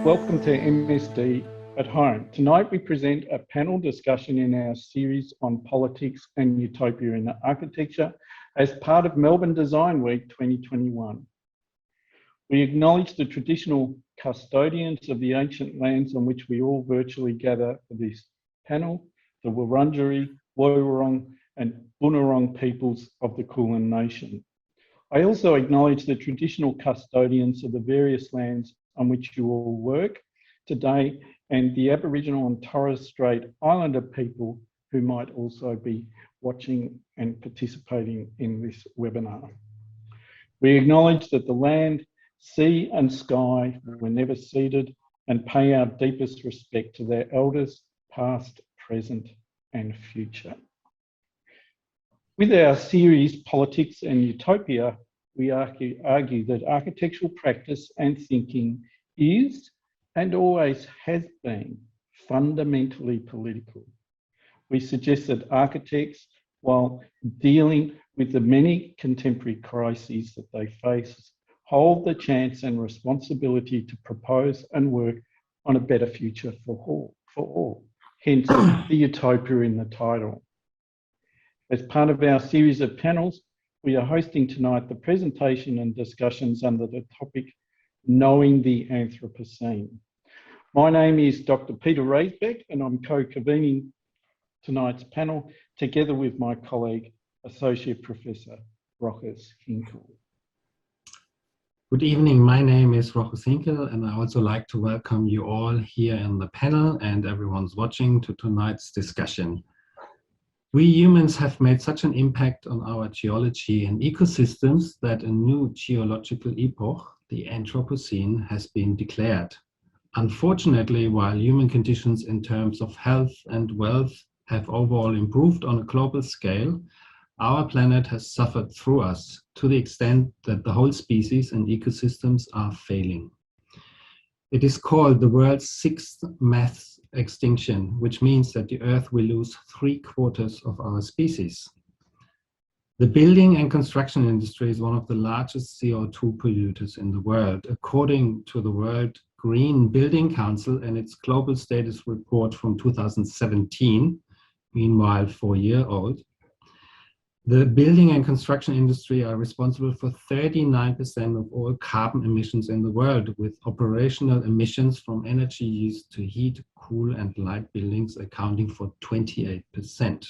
Welcome to MSD at Home. Tonight we present a panel discussion in our series on politics and utopia in architecture as part of Melbourne Design Week 2021. We acknowledge the traditional custodians of the ancient lands on which we all virtually gather for this panel, the Wurundjeri, Woiwurrung and Bunurong peoples of the Kulin Nation. I also acknowledge the traditional custodians of the various lands on which you all work today and the Aboriginal and Torres Strait Islander people who might also be watching and participating in this webinar. We acknowledge that the land, sea and sky were never ceded and pay our deepest respect to their elders, past, present and future. With our series, Politics and Utopia, we argue that architectural practice and thinking is and always has been fundamentally political. We suggest that architects, while dealing with the many contemporary crises that they face, hold the chance and responsibility to propose and work on a better future for all. Hence the utopia in the title. As part of our series of panels, we are hosting tonight the presentation and discussions under the topic, Knowing the Anthropocene. My name is Dr. Peter Raisbeck and I'm co-convening tonight's panel together with my colleague, Associate Professor Rochus Hinkel. Good evening, my name is Rochus Hinkel and I also like to welcome you all here in the panel and everyone's watching to tonight's discussion. We humans have made such an impact on our geology and ecosystems that a new geological epoch, the Anthropocene, has been declared. Unfortunately, while human conditions in terms of health and wealth have overall improved on a global scale, our planet has suffered through us to the extent that the whole species and ecosystems are failing. It is called the world's sixth mass extinction, which means that the Earth will lose 3/4 of our species. The building and construction industry is one of the largest CO2 polluters in the world, according to the World Green Building Council and its Global Status Report from 2017, meanwhile 4-year-old. The building and construction industry are responsible for 39% of all carbon emissions in the world, with operational emissions from energy used to heat, cool and light buildings accounting for 28%.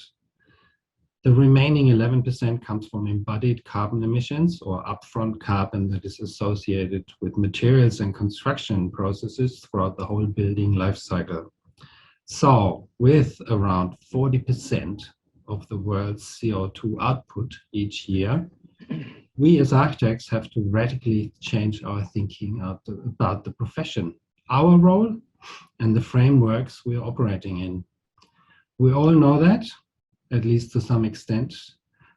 The remaining 11% comes from embodied carbon emissions or upfront carbon that is associated with materials and construction processes throughout the whole building life cycle. So with around 40% of the world's CO2 output each year, we as architects have to radically change our thinking about the profession, our role, and the frameworks we are operating in. We all know that, at least to some extent,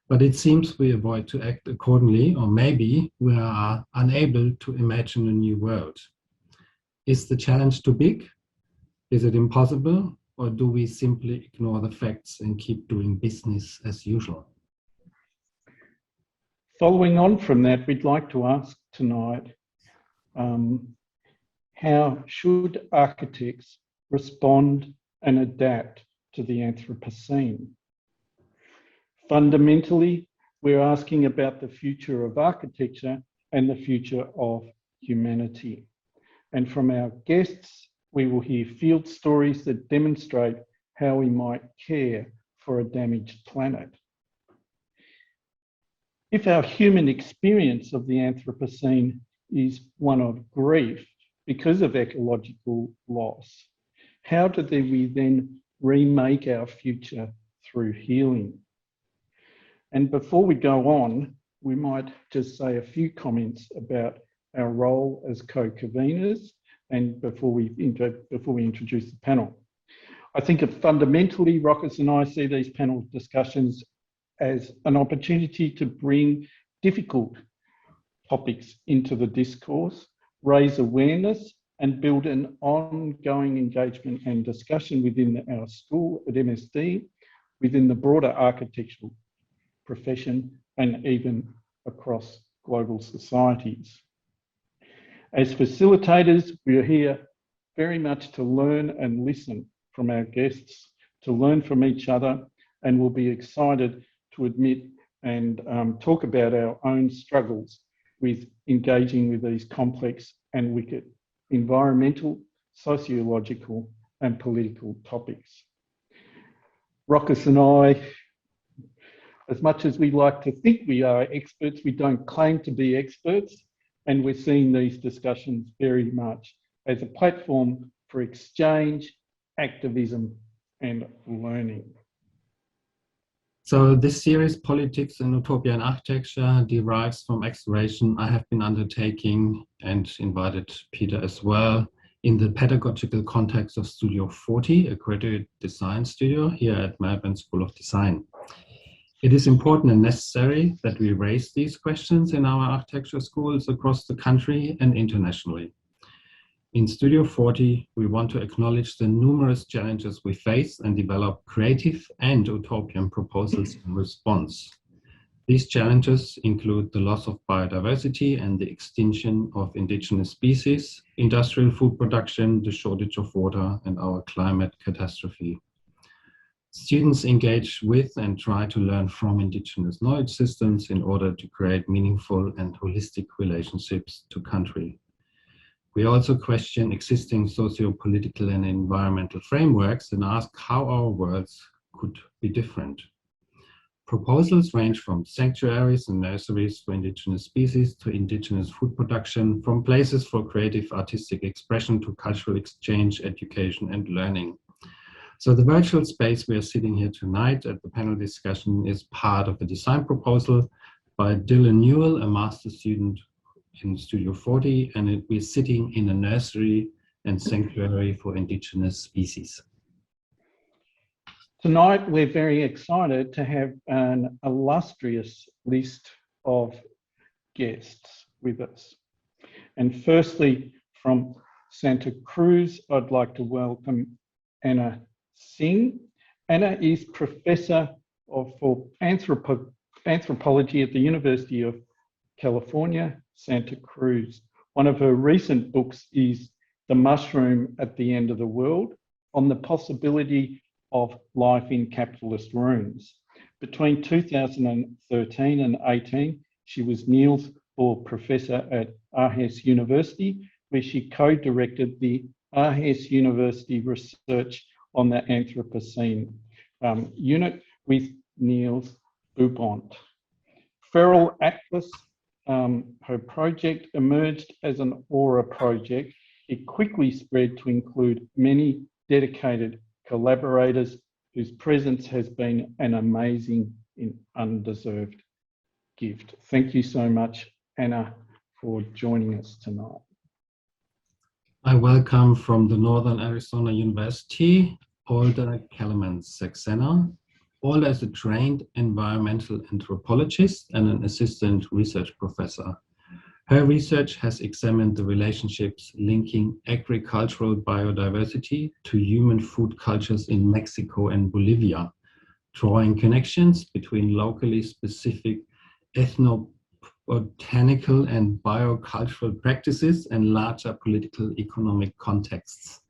but it seems we avoid to act accordingly, or maybe we are unable to imagine a new world. Is the challenge too big? Is it impossible? Or do we simply ignore the facts and keep doing business as usual? Following on from that, we'd like to ask tonight, how should architects respond and adapt to the Anthropocene? Fundamentally, we're asking about the future of architecture and the future of humanity. And from our guests, we will hear field stories that demonstrate how we might care for a damaged planet. If our human experience of the Anthropocene is one of grief because of ecological loss, how do we then remake our future through healing? And before we go on, we might just say a few comments about our role as co-conveners and before we introduce the panel. I think fundamentally, Rochus and I see these panel discussions as an opportunity to bring difficult topics into the discourse, raise awareness, and build an ongoing engagement and discussion within our school at MSD, within the broader architectural profession, and even across global societies. As facilitators, we are here very much to learn and listen from our guests, to learn from each other, and we'll be excited to admit and talk about our own struggles with engaging with these complex and wicked environmental, sociological, and political topics. Rochus and I, as much as we like to think we are experts, we don't claim to be experts, and we're seeing these discussions very much as a platform for exchange, activism, and learning. So this series, Politics in Utopia and Architecture, derives from exploration I have been undertaking and invited Peter as well in the pedagogical context of Studio 40, a graduate design studio here at Melbourne School of Design. It is important and necessary that we raise these questions in our architecture schools across the country and internationally. In Studio 40, we want to acknowledge the numerous challenges we face and develop creative and utopian proposals in response. These challenges include the loss of biodiversity and the extinction of indigenous species, industrial food production, the shortage of water, and our climate catastrophe. Students engage with and try to learn from indigenous knowledge systems in order to create meaningful and holistic relationships to country. We also question existing socio-political and environmental frameworks and ask how our worlds could be different. Proposals range from sanctuaries and nurseries for indigenous species to indigenous food production, from places for creative artistic expression to cultural exchange, education, and learning. So the virtual space we are sitting here tonight at the panel discussion is part of a design proposal by Dylan Newell, a master student in Studio 40, and we're sitting in a nursery and sanctuary for indigenous species. Tonight, we're very excited to have an illustrious list of guests with us. And firstly, from Santa Cruz, I'd like to welcome Anna Tsing. Anna is Professor for Anthropology at the University of California, Santa Cruz. One of her recent books is The Mushroom at the End of the World, on the possibility of life in capitalist rooms. Between 2013 and 18, she was Niels Bohr Professor at Aarhus University, where she co-directed the Aarhus University Research on the Anthropocene unit with Nils Bubandt. Feral Atlas, her project emerged as an Aura project. It quickly spread to include many dedicated collaborators whose presence has been an amazing and undeserved gift. Thank you so much, Anna, for joining us tonight. I welcome from the Northern Arizona University, Alder Keleman, Saxena. Alder is a trained environmental anthropologist and an assistant research professor. Her research has examined the relationships linking agricultural biodiversity to human food cultures in Mexico and Bolivia, drawing connections between locally specific ethnobotanical and biocultural practices and larger political economic contexts.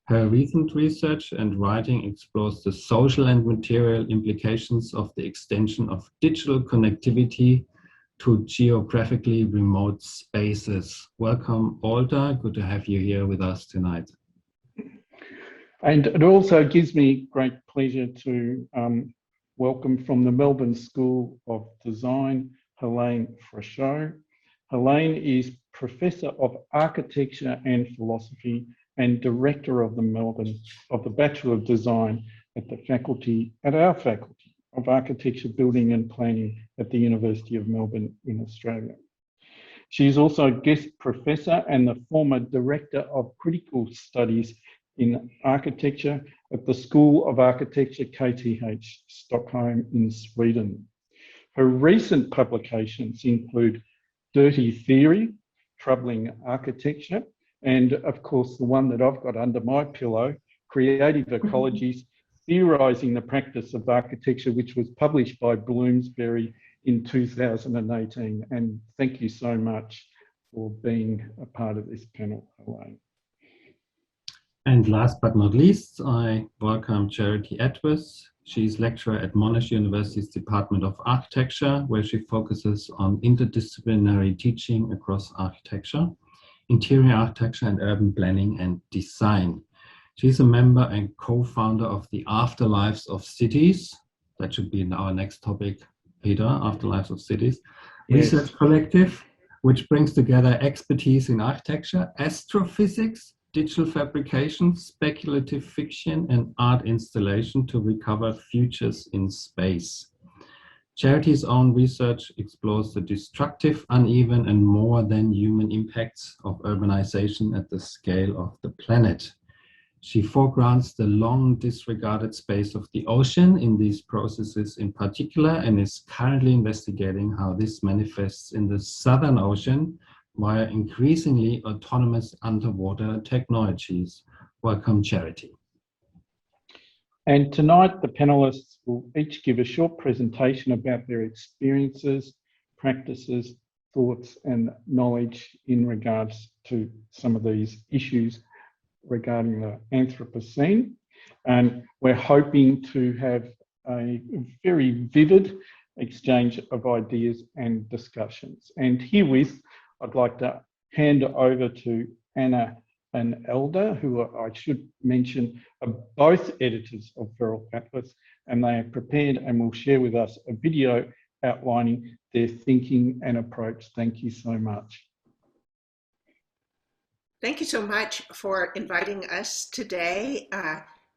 Her recent research and writing explores the social and material implications of the extension of digital connectivity to geographically remote spaces. Welcome, Alder. Good to have you here with us tonight. And it also gives me great pleasure to welcome from the Melbourne School of Design, Hélène Frichot. Hélène is Professor of Architecture and Philosophy and Director of the Bachelor of Design at our faculty of Architecture, Building and Planning at the University of Melbourne in Australia. She is also a guest professor and the former Director of Critical Studies in Architecture at the School of Architecture, KTH, Stockholm in Sweden. Her recent publications include Dirty Theory, Troubling Architecture, and of course the one that I've got under my pillow, Creative Ecologies, Theorising the Practice of Architecture, which was published by Bloomsbury in 2018. And thank you so much for being a part of this panel, Hélène. And last but not least, I welcome Charity Edwards. She's lecturer at Monash University's Department of Architecture, where she focuses on interdisciplinary teaching across architecture, interior architecture, and urban planning and design. She's a member and co-founder of the Afterlives of Cities. That should be our next topic, Peter, Afterlives of Cities. Yes. Research collective, which brings together expertise in architecture, astrophysics, digital fabrication, speculative fiction, and art installation to recover futures in space. Charity's own research explores the destructive, uneven, and more than human impacts of urbanization at the scale of the planet. She foregrounds the long disregarded space of the ocean in these processes in particular, and is currently investigating how this manifests in the Southern Ocean via increasingly autonomous underwater technologies. Welcome, Charity. And tonight, the panelists will each give a short presentation about their experiences, practices, thoughts, and knowledge in regards to some of these issues regarding the Anthropocene. And we're hoping to have a very vivid exchange of ideas and discussions. And herewith, I'd like to hand over to Anna and Alder, who I should mention are both editors of Feral Atlas, and they are prepared and will share with us a video outlining their thinking and approach. Thank you so much. Thank you so much for inviting us today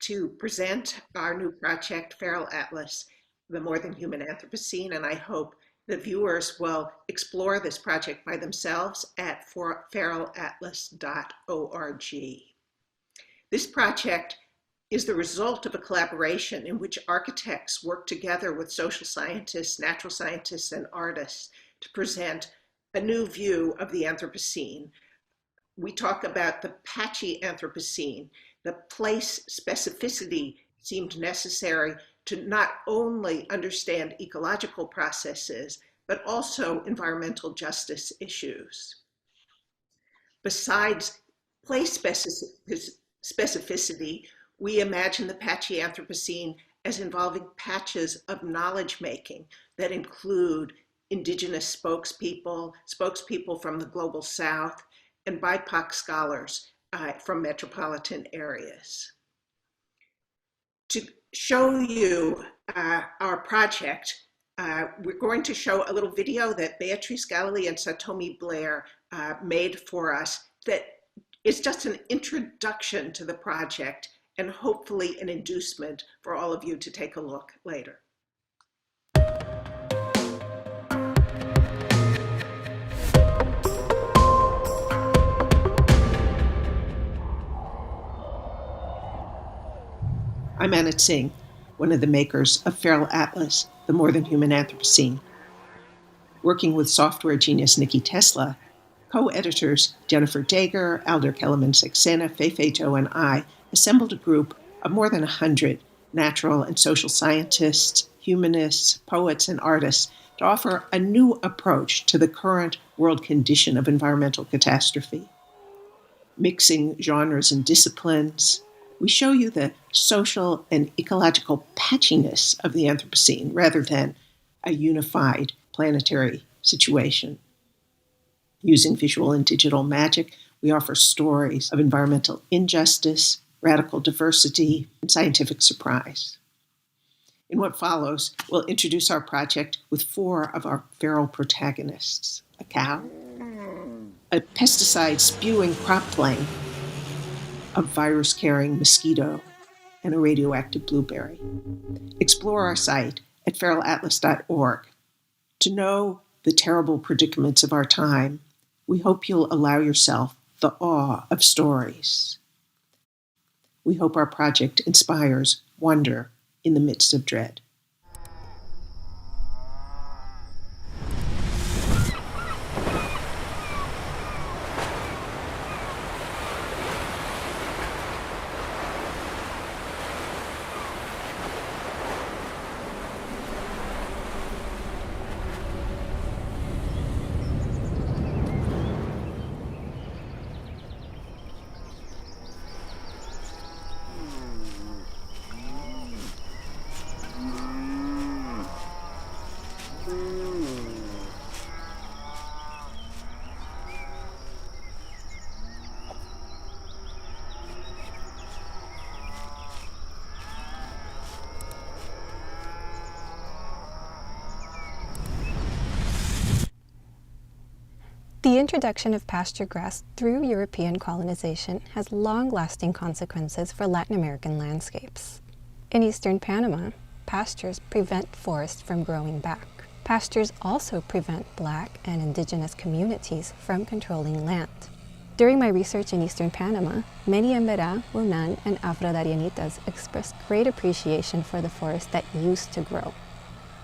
to present our new project, Feral Atlas, the More-Than-Human Anthropocene, and I hope the viewers will explore this project by themselves at feralatlas.org. This project is the result of a collaboration in which architects work together with social scientists, natural scientists, and artists to present a new view of the Anthropocene. We talk about the patchy Anthropocene. The place specificity seemed necessary to not only understand ecological processes, but also environmental justice issues. Besides place specificity, we imagine the patchy Anthropocene as involving patches of knowledge making that include indigenous spokespeople from the global South, and BIPOC scholars from metropolitan areas. To show you our project, we're going to show a little video that Beatrice Galilei and Satomi Blair made for us that is just an introduction to the project and hopefully an inducement for all of you to take a look later. I'm Anna Tsing, one of the makers of Feral Atlas, the More-Than-Human Anthropocene. Working with software genius Nikki Tesla, co-editors Jennifer Dager, Alder, Keleman, Saxena, Feifei Zhou, and I assembled a group of more than 100 natural and social scientists, humanists, poets, and artists to offer a new approach to the current world condition of environmental catastrophe. Mixing genres and disciplines, we show you the social and ecological patchiness of the Anthropocene rather than a unified planetary situation. Using visual and digital magic, we offer stories of environmental injustice, radical diversity, and scientific surprise. In what follows, we'll introduce our project with 4 of our feral protagonists: a cow, a pesticide-spewing crop plane, a virus-carrying mosquito, and a radioactive blueberry. Explore our site at feralatlas.org. To know the terrible predicaments of our time, we hope you'll allow yourself the awe of stories. We hope our project inspires wonder in the midst of dread. The introduction of pasture grass through European colonization has long-lasting consequences for Latin American landscapes. In eastern Panama, pastures prevent forests from growing back. Pastures also prevent Black and indigenous communities from controlling land. During my research in eastern Panama, many Emberá, Hunan, and Afro-Darianitas expressed great appreciation for the forest that used to grow.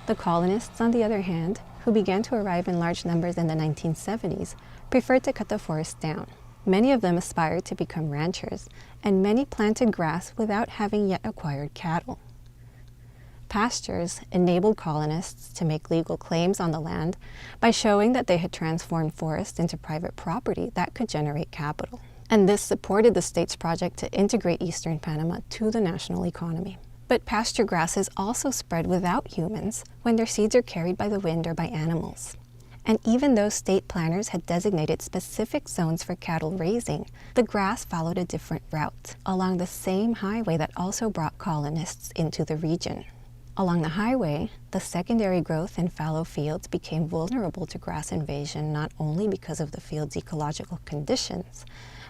The colonists, on the other hand, who began to arrive in large numbers in the 1970s, preferred to cut the forest down. Many of them aspired to become ranchers, and many planted grass without having yet acquired cattle. Pastures enabled colonists to make legal claims on the land by showing that they had transformed forests into private property that could generate capital. And this supported the state's project to integrate eastern Panama to the national economy. But pasture grasses also spread without humans when their seeds are carried by the wind or by animals. And even though state planners had designated specific zones for cattle raising, the grass followed a different route, along the same highway that also brought colonists into the region. Along the highway, the secondary growth in fallow fields became vulnerable to grass invasion not only because of the field's ecological conditions,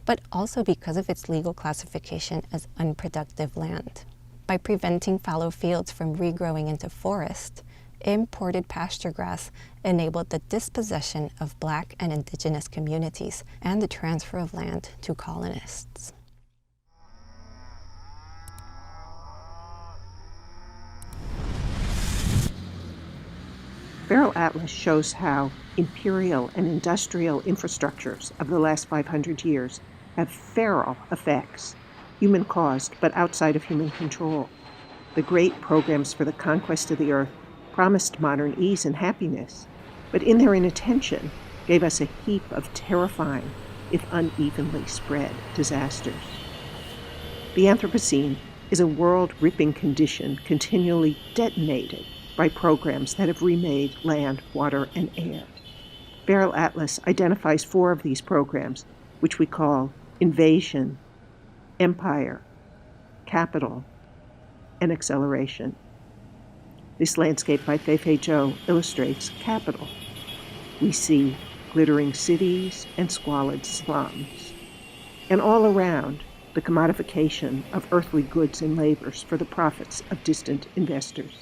but also because of its legal classification as unproductive land. By preventing fallow fields from regrowing into forest, imported pasture grass enabled the dispossession of Black and indigenous communities and the transfer of land to colonists. Feral Atlas shows how imperial and industrial infrastructures of the last 500 years have feral effects, human-caused but outside of human control. The great programs for the conquest of the earth promised modern ease and happiness, but in their inattention gave us a heap of terrifying, if unevenly spread, disasters. The Anthropocene is a world-ripping condition continually detonated by programs that have remade land, water, and air. Feral Atlas identifies 4 of these programs, which we call invasion, empire, capital, and acceleration. This landscape by Feifei Zhou illustrates capital. We see glittering cities and squalid slums, and all around the commodification of earthly goods and labors for the profits of distant investors.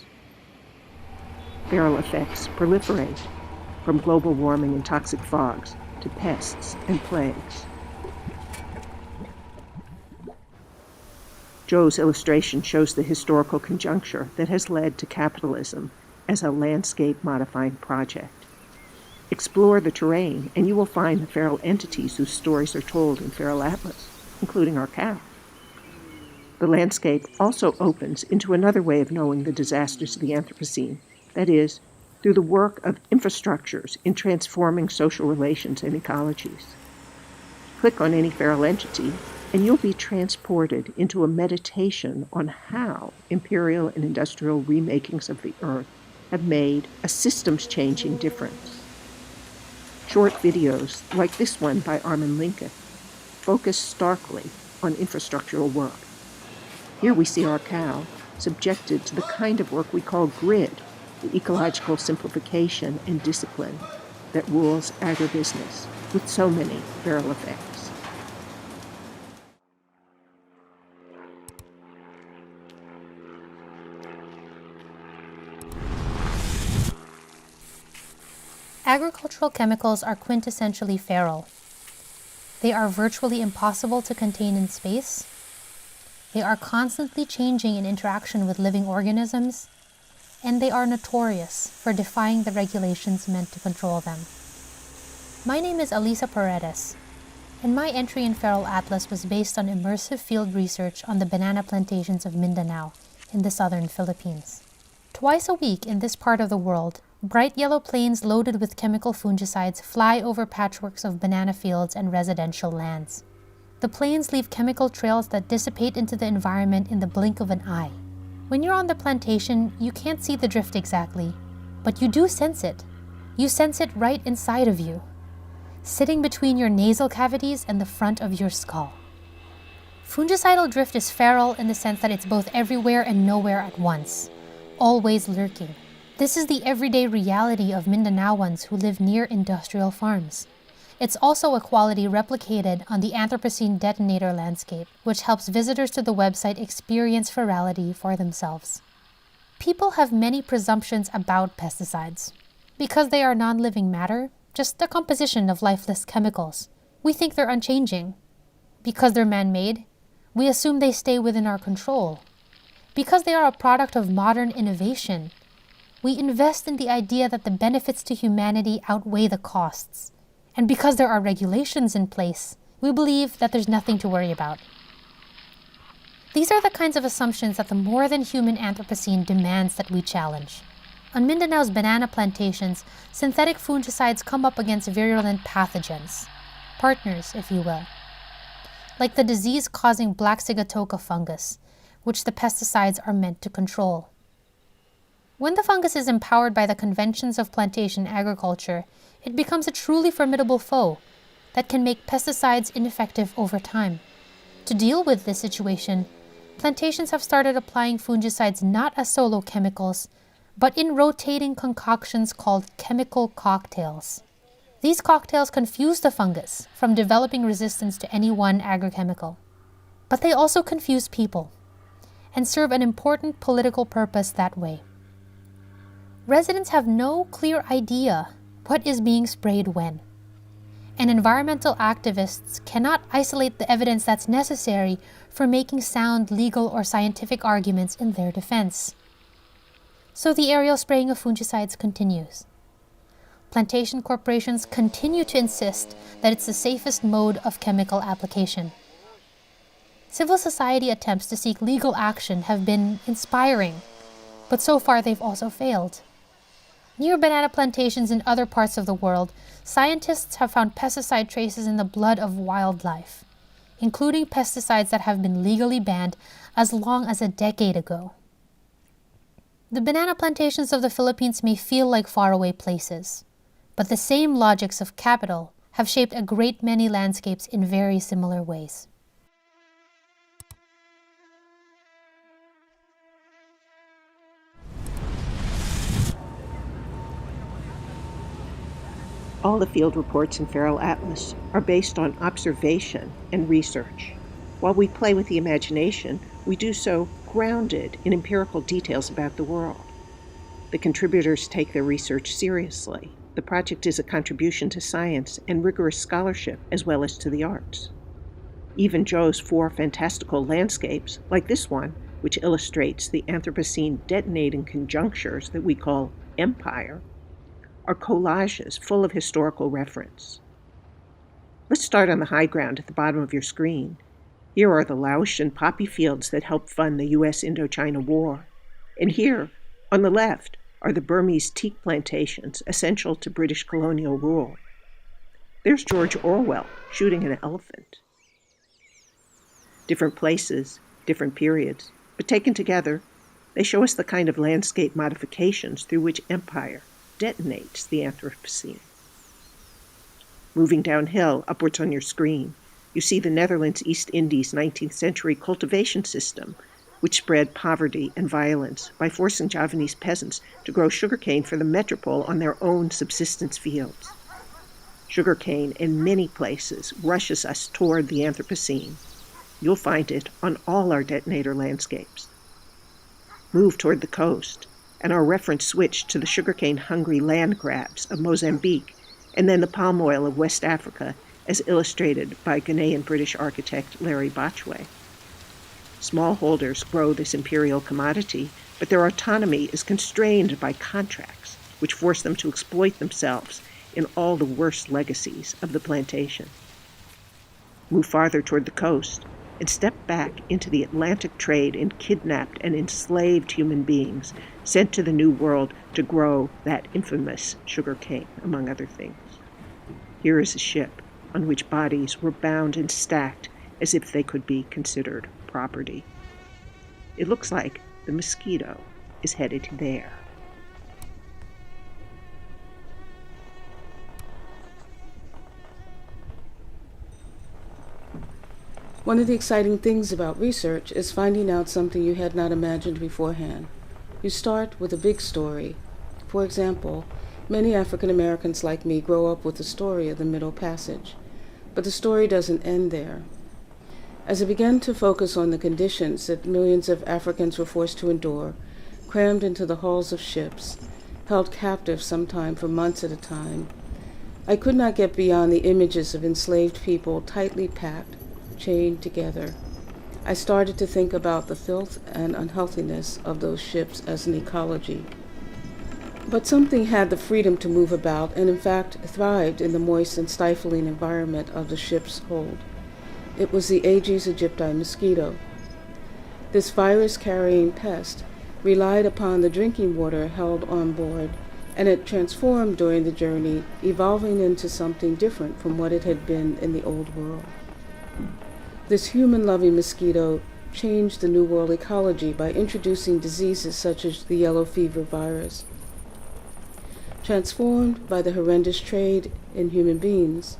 Feral effects proliferate, from global warming and toxic fogs to pests and plagues. Zhou's illustration shows the historical conjuncture that has led to capitalism as a landscape-modifying project. Explore the terrain, and you will find the feral entities whose stories are told in Feral Atlas, including our cow. The landscape also opens into another way of knowing the disasters of the Anthropocene, that is, through the work of infrastructures in transforming social relations and ecologies. Click on any feral entity, and you'll be transported into a meditation on how imperial and industrial remakings of the earth have made a systems-changing difference. Short videos, like this one by Armin Linke, focus starkly on infrastructural work. Here we see our cow subjected to the kind of work we call grid, the ecological simplification and discipline that rules agribusiness with so many feral effects. Agricultural chemicals are quintessentially feral. They are virtually impossible to contain in space. They are constantly changing in interaction with living organisms, and they are notorious for defying the regulations meant to control them. My name is Elisa Paredes, and my entry in Feral Atlas was based on immersive field research on the banana plantations of Mindanao in the southern Philippines. Twice a week in this part of the world, bright yellow planes loaded with chemical fungicides fly over patchworks of banana fields and residential lands. The planes leave chemical trails that dissipate into the environment in the blink of an eye. When you're on the plantation, you can't see the drift exactly, but you do sense it. You sense it right inside of you, sitting between your nasal cavities and the front of your skull. Fungicidal drift is feral in the sense that it's both everywhere and nowhere at once, always lurking. This is the everyday reality of Mindanaoans who live near industrial farms. It's also a quality replicated on the Anthropocene detonator landscape, which helps visitors to the website experience virality for themselves. People have many presumptions about pesticides. Because they are non-living matter, just a composition of lifeless chemicals, we think they're unchanging. Because they're man-made, we assume they stay within our control. Because they are a product of modern innovation, we invest in the idea that the benefits to humanity outweigh the costs. And because there are regulations in place, we believe that there's nothing to worry about. These are the kinds of assumptions that the more-than-human Anthropocene demands that we challenge. On Mindanao's banana plantations, synthetic fungicides come up against virulent pathogens, partners, if you will, like the disease-causing black sigatoka fungus, which the pesticides are meant to control. When the fungus is empowered by the conventions of plantation agriculture, it becomes a truly formidable foe that can make pesticides ineffective over time. To deal with this situation, plantations have started applying fungicides not as solo chemicals, but in rotating concoctions called chemical cocktails. These cocktails confuse the fungus from developing resistance to any one agrochemical. But they also confuse people and serve an important political purpose that way. Residents have no clear idea what is being sprayed when, and environmental activists cannot isolate the evidence that's necessary for making sound legal or scientific arguments in their defense. So the aerial spraying of fungicides continues. Plantation corporations continue to insist that it's the safest mode of chemical application. Civil society attempts to seek legal action have been inspiring, but so far they've also failed. Near banana plantations in other parts of the world, scientists have found pesticide traces in the blood of wildlife, including pesticides that have been legally banned as long as a decade ago. The banana plantations of the Philippines may feel like faraway places, but the same logics of capital have shaped a great many landscapes in very similar ways. All the field reports in Feral Atlas are based on observation and research. While we play with the imagination, we do so grounded in empirical details about the world. The contributors take their research seriously. The project is a contribution to science and rigorous scholarship, as well as to the arts. Even Joe's 4 fantastical landscapes, like this one, which illustrates the Anthropocene detonating conjunctures that we call empire, are collages full of historical reference. Let's start on the high ground at the bottom of your screen. Here are the Laotian poppy fields that helped fund the U.S. Indochina War. And here, on the left, are the Burmese teak plantations essential to British colonial rule. There's George Orwell shooting an elephant. Different places, different periods, but taken together, they show us the kind of landscape modifications through which empire detonates the Anthropocene. Moving downhill, upwards on your screen, you see the Netherlands East Indies 19th century cultivation system, which spread poverty and violence by forcing Javanese peasants to grow sugarcane for the metropole on their own subsistence fields. Sugarcane in many places rushes us toward the Anthropocene. You'll find it on all our detonator landscapes. Move toward the coast, and our reference switched to the sugarcane-hungry land grabs of Mozambique, and then the palm oil of West Africa, as illustrated by Ghanaian British architect Larry Botchway. Smallholders grow this imperial commodity, but their autonomy is constrained by contracts, which force them to exploit themselves in all the worst legacies of the plantation. Move farther toward the coast, and step back into the Atlantic trade in kidnapped and enslaved human beings sent to the New World to grow that infamous sugar cane, among other things. Here is a ship on which bodies were bound and stacked as if they could be considered property. It looks like the Mosquito is headed there. One of the exciting things about research is finding out something you had not imagined beforehand. You start with a big story. For example, many African Americans like me grow up with the story of the Middle Passage. But the story doesn't end there. As I began to focus on the conditions that millions of Africans were forced to endure, crammed into the hulls of ships, held captive sometime for months at a time, I could not get beyond the images of enslaved people tightly packed, chained together. I started to think about the filth and unhealthiness of those ships as an ecology. But something had the freedom to move about and in fact thrived in the moist and stifling environment of the ship's hold. It was the Aedes aegypti mosquito. This virus-carrying pest relied upon the drinking water held on board, and it transformed during the journey, evolving into something different from what it had been in the old world. This human-loving mosquito changed the New World ecology by introducing diseases such as the yellow fever virus. Transformed by the horrendous trade in human beings,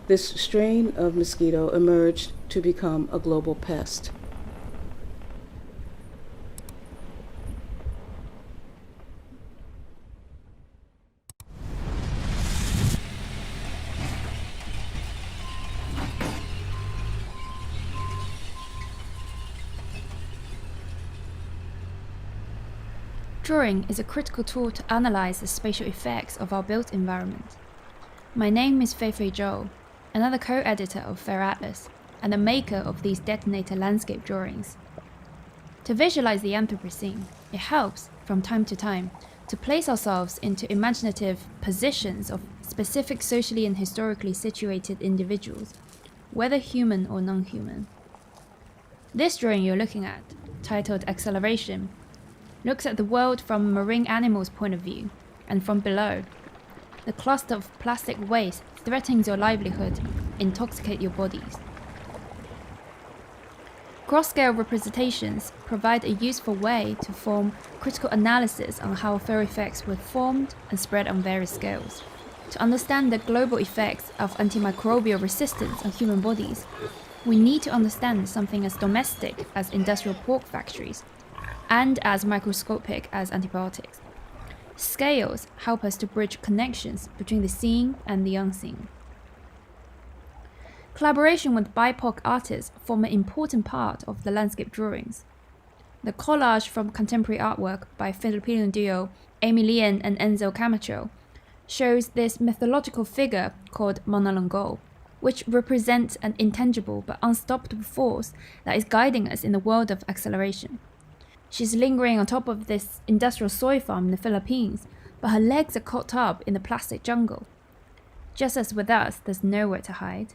this strain of mosquito emerged to become a global pest. Drawing is a critical tool to analyze the spatial effects of our built environment. My name is Feifei Zhou, another co-editor of Fair Atlas and the maker of these detonator landscape drawings. To visualize the Anthropocene, it helps, from time to time, to place ourselves into imaginative positions of specific socially and historically situated individuals, whether human or non-human. This drawing you're looking at, titled Acceleration, looks at the world from a marine animal's point of view, and from below. The cluster of plastic waste threatens your livelihood, intoxicate your bodies. Cross-scale representations provide a useful way to form critical analysis on how fair effects were formed and spread on various scales. To understand the global effects of antimicrobial resistance on human bodies, we need to understand something as domestic as industrial pork factories, and as microscopic as antibiotics. Scales help us to bridge connections between the seen and the unseen. Collaboration with BIPOC artists form an important part of the landscape drawings. The collage from contemporary artwork by Filipino duo Amy Lien and Enzo Camacho shows this mythological figure called Monalongo, which represents an intangible but unstoppable force that is guiding us in the world of acceleration. She's lingering on top of this industrial soy farm in the Philippines, but her legs are caught up in the plastic jungle. Just as with us, there's nowhere to hide.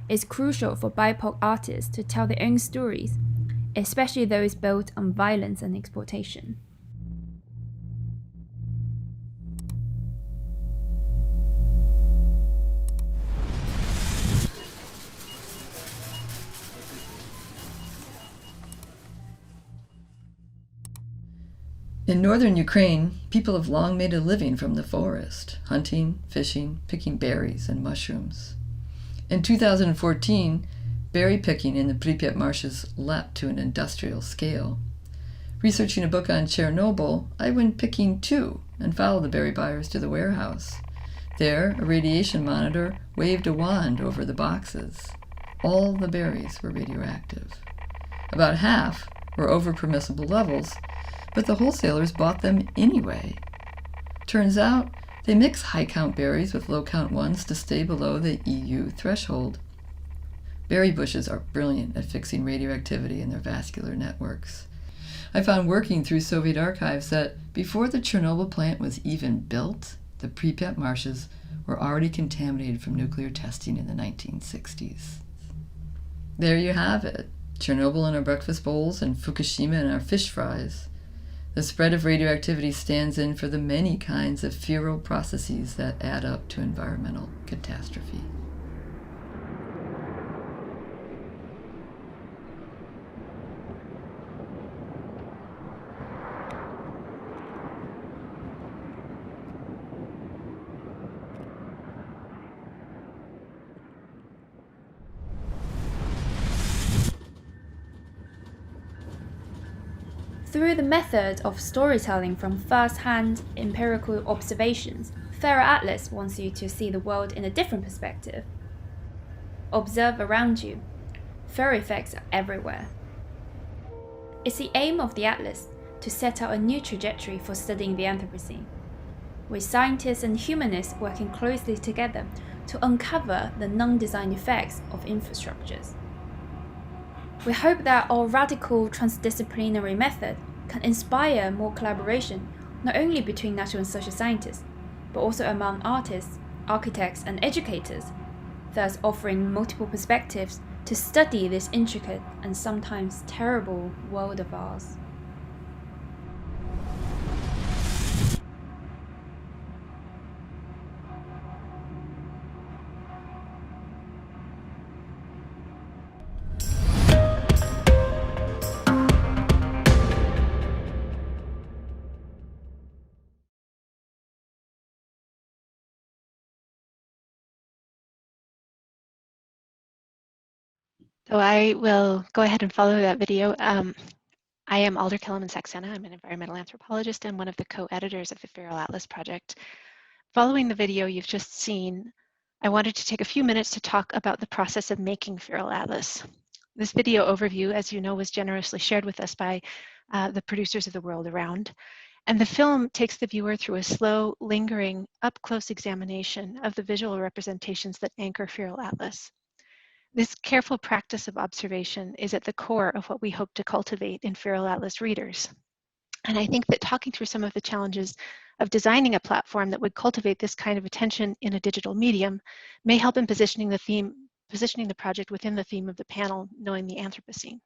It's crucial for BIPOC artists to tell their own stories, especially those built on violence and exploitation. In northern Ukraine, people have long made a living from the forest, hunting, fishing, picking berries and mushrooms. In 2014, berry picking in the Pripyat marshes leapt to an industrial scale. Researching a book on Chernobyl, I went picking too and followed the berry buyers to the warehouse. There, a radiation monitor waved a wand over the boxes. All the berries were radioactive. About half were over permissible levels, but the wholesalers bought them anyway. Turns out, they mix high-count berries with low-count ones to stay below the EU threshold. Berry bushes are brilliant at fixing radioactivity in their vascular networks. I found working through Soviet archives that before the Chernobyl plant was even built, the Pripyat marshes were already contaminated from nuclear testing in the 1960s. There you have it, Chernobyl in our breakfast bowls and Fukushima in our fish fries. The spread of radioactivity stands in for the many kinds of feral processes that add up to environmental catastrophe. Through the method of storytelling from first-hand empirical observations, Fairer Atlas wants you to see the world in a different perspective. Observe around you. Fairer effects are everywhere. It's the aim of the Atlas to set out a new trajectory for studying the Anthropocene, with scientists and humanists working closely together to uncover the non-design effects of infrastructures. We hope that our radical transdisciplinary method can inspire more collaboration, not only between natural and social scientists, but also among artists, architects, and educators, thus offering multiple perspectives to study this intricate and sometimes terrible world of ours. So I will go ahead and follow that video. I am Alder Keleman Saxena. I'm an environmental anthropologist and one of the co-editors of the Feral Atlas project. Following the video you've just seen, I wanted to take a few minutes to talk about the process of making Feral Atlas. This video overview, as you know, was generously shared with us by the producers of The World Around. And the film takes the viewer through a slow, lingering, up-close examination of the visual representations that anchor Feral Atlas. This careful practice of observation is at the core of what we hope to cultivate in Feral Atlas readers. And I think that talking through some of the challenges of designing a platform that would cultivate this kind of attention in a digital medium may help in positioning the project within the theme of the panel, Knowing the Anthropocene.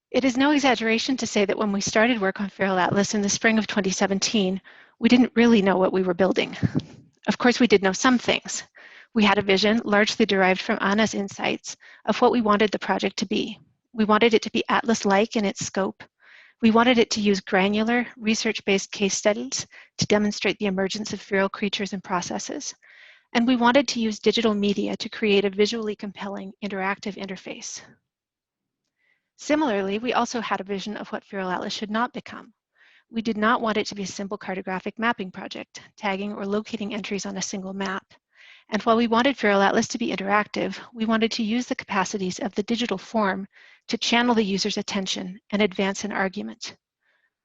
It is no exaggeration to say that when we started work on Feral Atlas in the spring of 2017, we didn't really know what we were building. Of course, we did know some things. We had a vision, largely derived from Anna's insights, of what we wanted the project to be. We wanted it to be Atlas-like in its scope. We wanted it to use granular, research-based case studies to demonstrate the emergence of feral creatures and processes. And we wanted to use digital media to create a visually compelling, interactive interface. Similarly, we also had a vision of what Feral Atlas should not become. We did not want it to be a simple cartographic mapping project, tagging or locating entries on a single map. And while we wanted Feral Atlas to be interactive, we wanted to use the capacities of the digital form to channel the user's attention and advance an argument.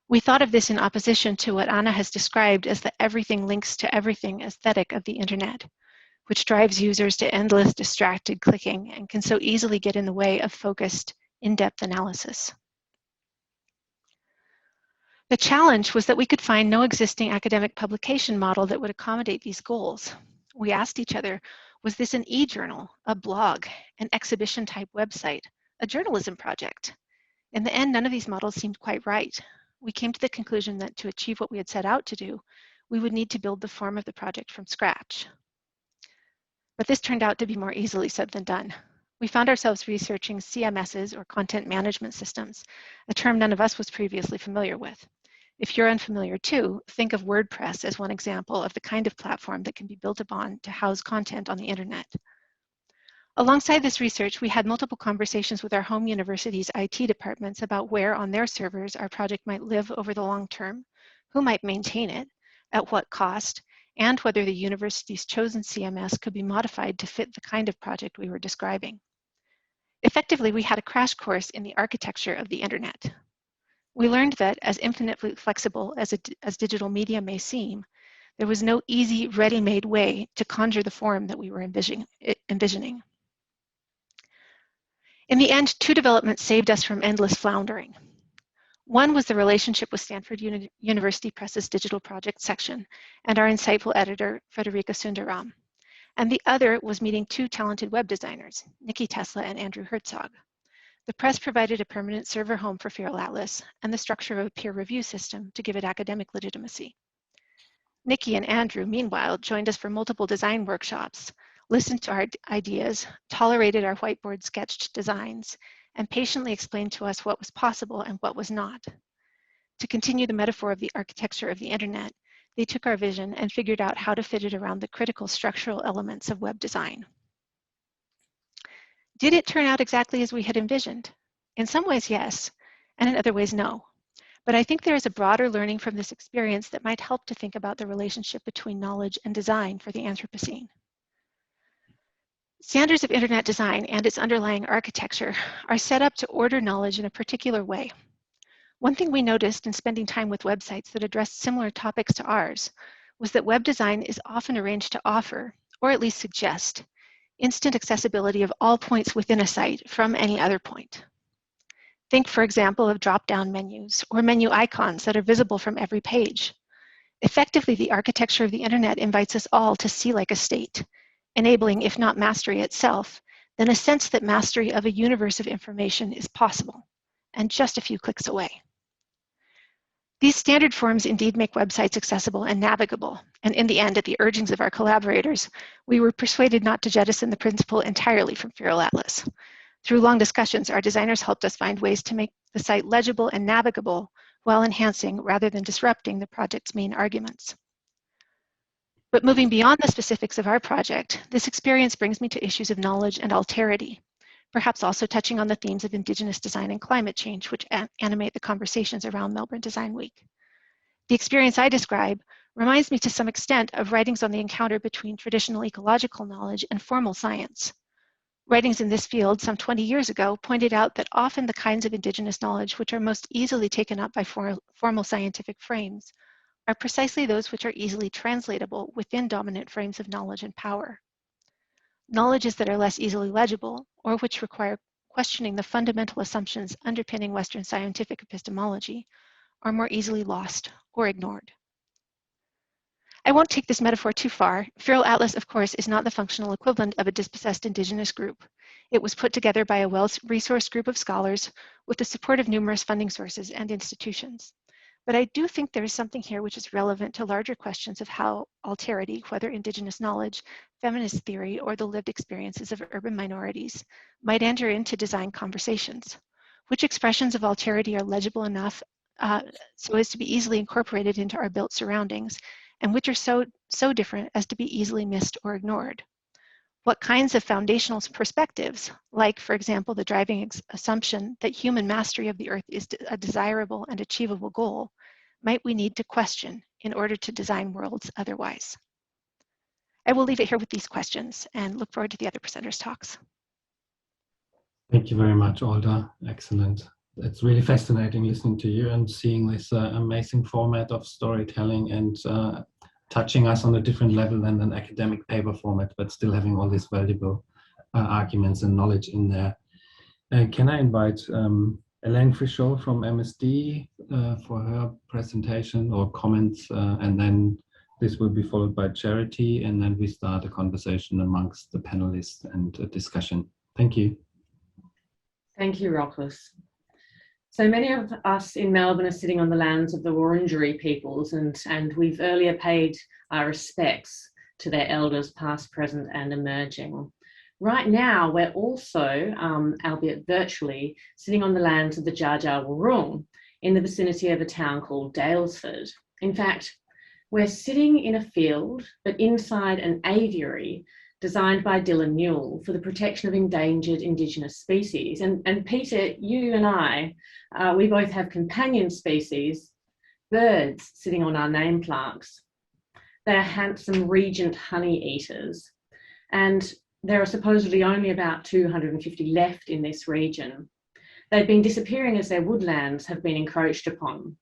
We thought of this in opposition to what Anna has described as the everything links to everything aesthetic of the internet, which drives users to endless distracted clicking and can so easily get in the way of focused, in-depth analysis. The challenge was that we could find no existing academic publication model that would accommodate these goals. We asked each other, was this an e-journal, a blog, an exhibition-type website, a journalism project? In the end, none of these models seemed quite right. We came to the conclusion that to achieve what we had set out to do, we would need to build the form of the project from scratch. But this turned out to be more easily said than done. We found ourselves researching CMSs, or content management systems, a term none of us was previously familiar with. If you're unfamiliar too, think of WordPress as one example of the kind of platform that can be built upon to house content on the internet. Alongside this research, we had multiple conversations with our home university's IT departments about where on their servers our project might live over the long term, who might maintain it, at what cost, and whether the university's chosen CMS could be modified to fit the kind of project we were describing. Effectively, we had a crash course in the architecture of the internet. We learned that, as infinitely flexible as digital media may seem, there was no easy, ready-made way to conjure the form that we were envisioning. In the end, two developments saved us from endless floundering. One was the relationship with Stanford University Press's digital project section and our insightful editor, Frederica Sundaram. And the other was meeting two talented web designers, Nikki Tesla and Andrew Herzog. The press provided a permanent server home for Feral Atlas and the structure of a peer review system to give it academic legitimacy. Nikki and Andrew, meanwhile, joined us for multiple design workshops, listened to our ideas, tolerated our whiteboard sketched designs, and patiently explained to us what was possible and what was not. To continue the metaphor of the architecture of the internet, they took our vision and figured out how to fit it around the critical structural elements of web design. Did it turn out exactly as we had envisioned? In some ways, yes, and in other ways, no. But I think there is a broader learning from this experience that might help to think about the relationship between knowledge and design for the Anthropocene. Standards of internet design and its underlying architecture are set up to order knowledge in a particular way. One thing we noticed in spending time with websites that addressed similar topics to ours was that web design is often arranged to offer, or at least suggest, instant accessibility of all points within a site from any other point. Think, for example, of drop-down menus or menu icons that are visible from every page. Effectively, the architecture of the internet invites us all to see like a state, enabling, if not mastery itself, then a sense that mastery of a universe of information is possible, and just a few clicks away. These standard forms indeed make websites accessible and navigable, and in the end, at the urgings of our collaborators, we were persuaded not to jettison the principle entirely from Feral Atlas. Through long discussions, our designers helped us find ways to make the site legible and navigable while enhancing rather than disrupting the project's main arguments. But moving beyond the specifics of our project, this experience brings me to issues of knowledge and alterity, perhaps also touching on the themes of Indigenous design and climate change, which animate the conversations around Melbourne Design Week. The experience I describe reminds me to some extent of writings on the encounter between traditional ecological knowledge and formal science. Writings in this field some 20 years ago pointed out that often the kinds of Indigenous knowledge which are most easily taken up by formal scientific frames are precisely those which are easily translatable within dominant frames of knowledge and power. Knowledges that are less easily legible, or which require questioning the fundamental assumptions underpinning Western scientific epistemology, are more easily lost or ignored. I won't take this metaphor too far. Feral Atlas, of course, is not the functional equivalent of a dispossessed Indigenous group. It was put together by a well-resourced group of scholars with the support of numerous funding sources and institutions. But I do think there is something here which is relevant to larger questions of how alterity, whether Indigenous knowledge, feminist theory, or the lived experiences of urban minorities, might enter into design conversations. Which expressions of alterity are legible enough so as to be easily incorporated into our built surroundings, and which are so different as to be easily missed or ignored? What kinds of foundational perspectives, like, for example, the driving assumption that human mastery of the earth is a desirable and achievable goal, might we need to question in order to design worlds otherwise? I will leave it here with these questions and look forward to the other presenters' talks. Thank you very much, Alder. Excellent. It's really fascinating listening to you and seeing this amazing format of storytelling and touching us on a different level than an academic paper format, but still having all these valuable arguments and knowledge in there. Can I invite Hélène Frichot from MSD for her presentation or comments, and then this will be followed by Charity, and then we start a conversation amongst the panelists and a discussion. Thank you. Thank you, Rochus. So many of us in Melbourne are sitting on the lands of the Wurundjeri peoples, and we've earlier paid our respects to their elders past, present and emerging. Right now, we're also, albeit virtually, sitting on the lands of the Dja Dja Wurrung in the vicinity of a town called Daylesford. In fact, we're sitting in a field, but inside an aviary designed by Dylan Newell for the protection of endangered Indigenous species. And Peter, you and I, we both have companion species, birds sitting on our name plaques. They are handsome regent honey eaters. And there are supposedly only about 250 left in this region. They've been disappearing as their woodlands have been encroached upon.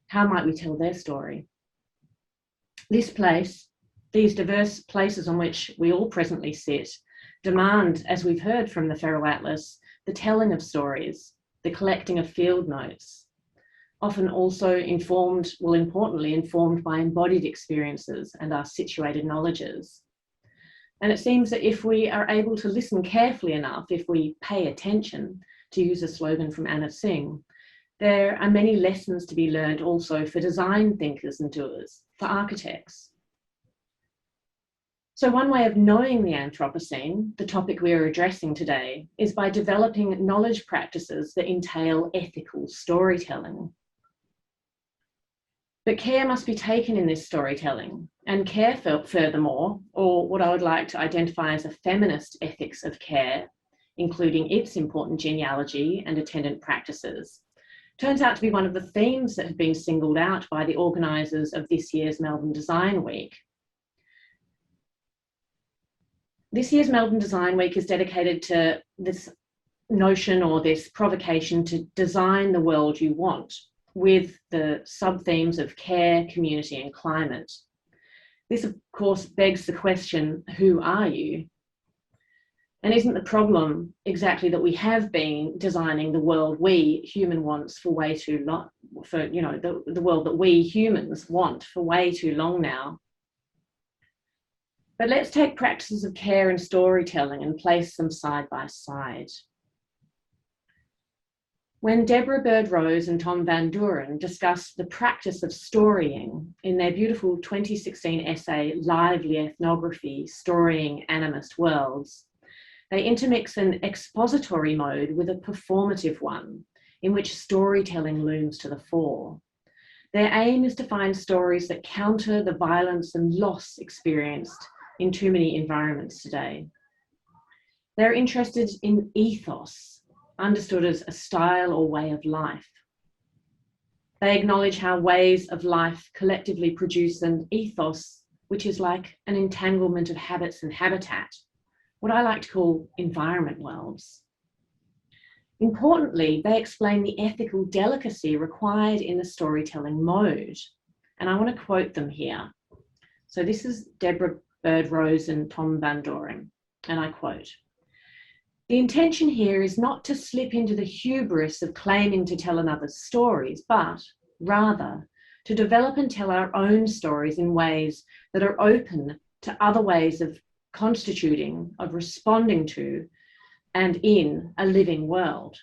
How might we tell their story? This place, these diverse places on which we all presently sit, demand, as we've heard from the Feral Atlas, the telling of stories, the collecting of field notes, often also informed, well, importantly, informed by embodied experiences and our situated knowledges. And it seems that if we are able to listen carefully enough, if we pay attention, to use a slogan from Anna Tsing, there are many lessons to be learned also for design thinkers and doers, for architects. So one way of knowing the Anthropocene, the topic we are addressing today, is by developing knowledge practices that entail ethical storytelling. But care must be taken in this storytelling, and care furthermore, or what I would like to identify as a feminist ethics of care, including its important genealogy and attendant practices, turns out to be one of the themes that have been singled out by the organisers of this year's Melbourne Design Week. This year's Melbourne Design Week is dedicated to this notion or this provocation to design the world you want, with the sub-themes of care, community and climate. This, of course, begs the question, who are you? And isn't the problem exactly that we have been designing the world we human wants for way too long, for, you know, the world that we humans want for way too long now? But let's take practices of care and storytelling and place them side by side. When Deborah Bird-Rose and Tom Van Duren discussed the practice of storying in their beautiful 2016 essay, Lively Ethnography, Storying Animist Worlds, they intermix an expository mode with a performative one, in which storytelling looms to the fore. Their aim is to find stories that counter the violence and loss experienced in too many environments today. They're interested in ethos, understood as a style or way of life. They acknowledge how ways of life collectively produce an ethos, which is like an entanglement of habits and habitat, what I like to call environment worlds. Importantly, they explain the ethical delicacy required in the storytelling mode. And I want to quote them here. So this is Deborah Bird-Rose and Tom Van Duren, and I quote, "The intention here is not to slip into the hubris of claiming to tell another's stories, but rather to develop and tell our own stories in ways that are open to other ways of constituting, of responding to, and in a living world.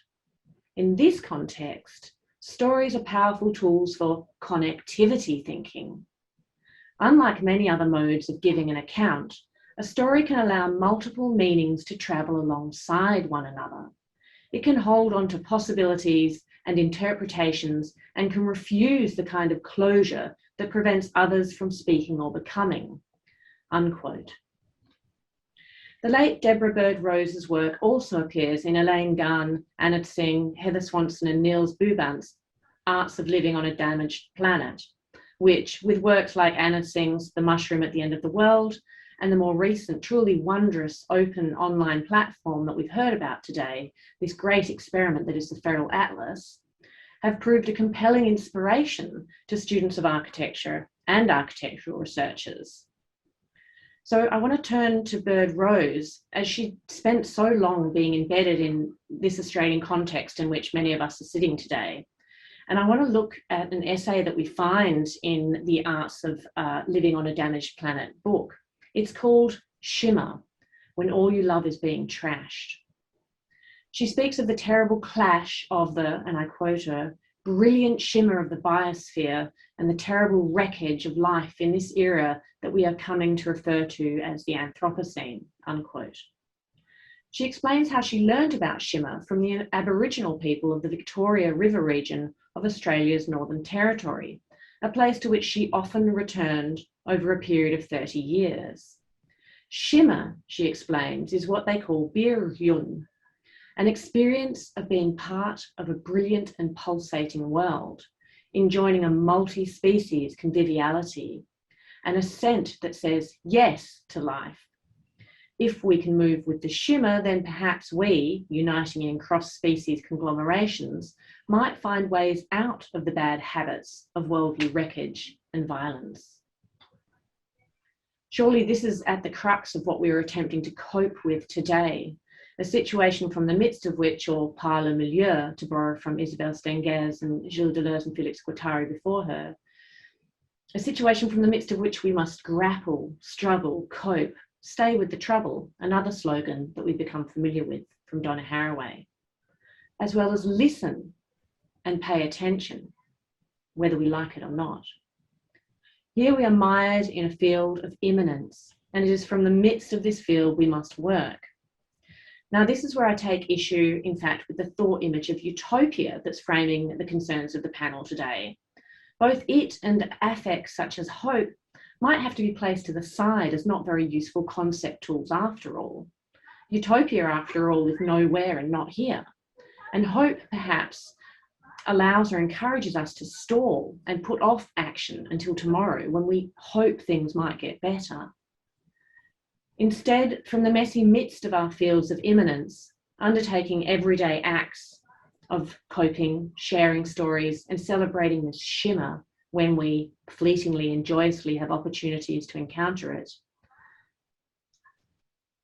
In this context, stories are powerful tools for connectivity thinking. Unlike many other modes of giving an account, a story can allow multiple meanings to travel alongside one another. It can hold on to possibilities and interpretations and can refuse the kind of closure that prevents others from speaking or becoming." Unquote. The late Deborah Bird-Rose's work also appears in Elaine Gunn, Anna Tsing, Heather Swanson and Nils Bubandt's Arts of Living on a Damaged Planet, which, with works like Anna Tsing's The Mushroom at the End of the World and the more recent, truly wondrous open online platform that we've heard about today, this great experiment that is the Feral Atlas, have proved a compelling inspiration to students of architecture and architectural researchers. So I want to turn to Bird-Rose, as she spent so long being embedded in this Australian context in which many of us are sitting today. And I want to look at an essay that we find in the Arts of Living on a Damaged Planet book. It's called Shimmer, When All You Love Is Being Trashed. She speaks of the terrible clash of the, and I quote her, brilliant shimmer of the biosphere and the terrible wreckage of life in this era that we are coming to refer to as the Anthropocene, unquote. She explains how she learned about shimmer from the Aboriginal people of the Victoria River region of Australia's Northern Territory, a place to which she often returned over a period of 30 years. Shimmer, she explains, is what they call bir-yun, an experience of being part of a brilliant and pulsating world, enjoying a multi-species conviviality, and a scent that says yes to life. If we can move with the shimmer, then perhaps we, uniting in cross-species conglomerations, might find ways out of the bad habits of worldly wreckage and violence. Surely this is at the crux of what we are attempting to cope with today, a situation from the midst of which, or par le milieu, to borrow from Isabelle Stengers and Gilles Deleuze and Félix Guattari before her, a situation from the midst of which we must grapple, struggle, cope, stay with the trouble, another slogan that we've become familiar with from Donna Haraway, as well as listen and pay attention, whether we like it or not. Here we are mired in a field of immanence, and it is from the midst of this field we must work. Now, this is where I take issue, in fact, with the thought image of utopia that's framing the concerns of the panel today. Both it and affects such as hope might have to be placed to the side as not very useful concept tools after all. Utopia, after all, is nowhere and not here. And hope, perhaps, allows or encourages us to stall and put off action until tomorrow when we hope things might get better. Instead, from the messy midst of our fields of immanence, undertaking everyday acts of coping, sharing stories, and celebrating the shimmer when we fleetingly and joyously have opportunities to encounter it.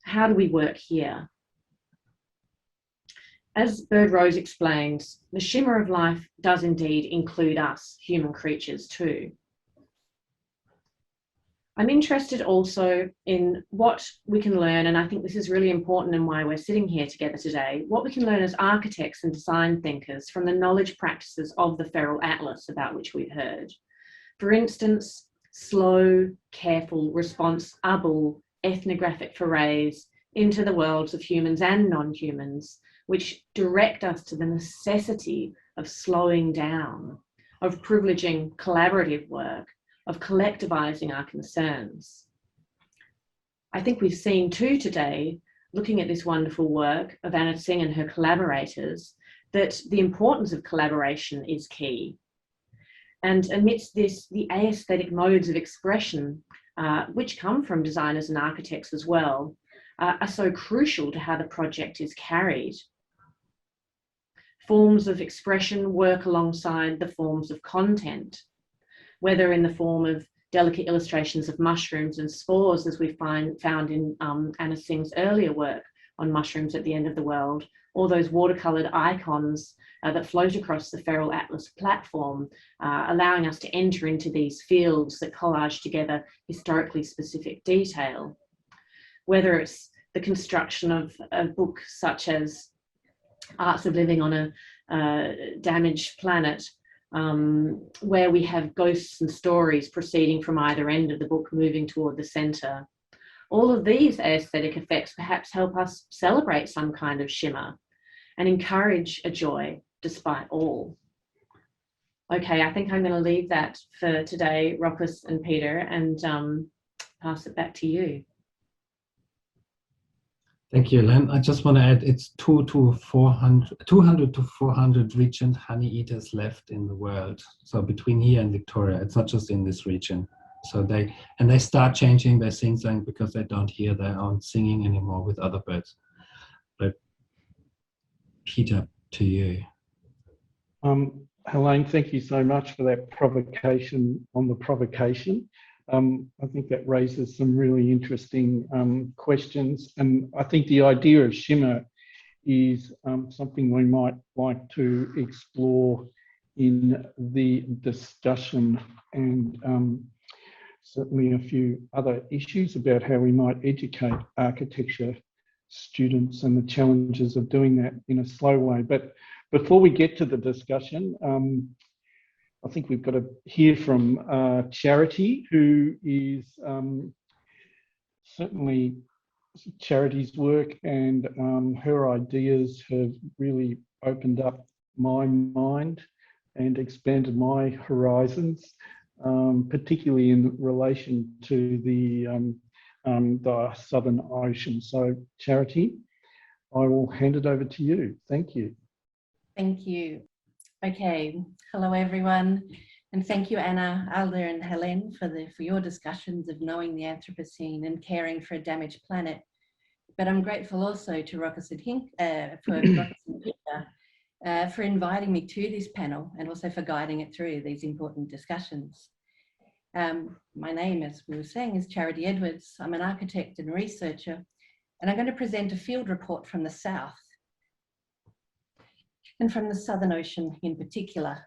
How do we work here? As Bird Rose explains, the shimmer of life does indeed include us, human creatures too. I'm interested also in what we can learn, and I think this is really important and why we're sitting here together today, what we can learn as architects and design thinkers from the knowledge practices of the Feral Atlas about which we've heard. For instance, slow, careful, responsible ethnographic forays into the worlds of humans and non-humans, which direct us to the necessity of slowing down, of privileging collaborative work, of collectivizing our concerns. I think we've seen too today, looking at this wonderful work of Anna Tsing and her collaborators, that the importance of collaboration is key. And amidst this, the aesthetic modes of expression, which come from designers and architects as well, are so crucial to how the project is carried. Forms of expression work alongside the forms of content, whether in the form of delicate illustrations of mushrooms and spores, as we found in Anna Tsing's earlier work on mushrooms at the end of the world, or those watercoloured icons that float across the Feral Atlas platform, allowing us to enter into these fields that collage together historically specific detail. Whether it's the construction of a book such as Arts of Living on a Damaged Planet, where we have ghosts and stories proceeding from either end of the book, moving toward the centre. All of these aesthetic effects perhaps help us celebrate some kind of shimmer and encourage a joy despite all. Okay, I think I'm going to leave that for today, Rochus and Peter, and pass it back to you. Thank you, Hélène. I just want to add, it's 200 to 400 regent honey eaters left in the world. So between here and Victoria, it's not just in this region. So they start changing their sing-song because they don't hear their own singing anymore with other birds. But Peter, to you. Hélène, thank you so much for that provocation on the provocation. I think that raises some really interesting questions, and I think the idea of shimmer is something we might like to explore in the discussion, and certainly a few other issues about how we might educate architecture students and the challenges of doing that in a slow way. But before we get to the discussion, I think we've got to hear from Charity, who is certainly Charity's work and her ideas have really opened up my mind and expanded my horizons, particularly in relation to the Southern Ocean. So Charity, I will hand it over to you. Thank you. Thank you. Okay, hello everyone, and thank you Anna, Alder and Hélène for your discussions of knowing the Anthropocene and caring for a damaged planet. But I'm grateful also to Rochus and Hinkel, for inviting me to this panel and also for guiding it through these important discussions. My name, as we were saying, is Charity Edwards. I'm an architect and researcher, and I'm going to present a field report from the South, and from the Southern Ocean in particular.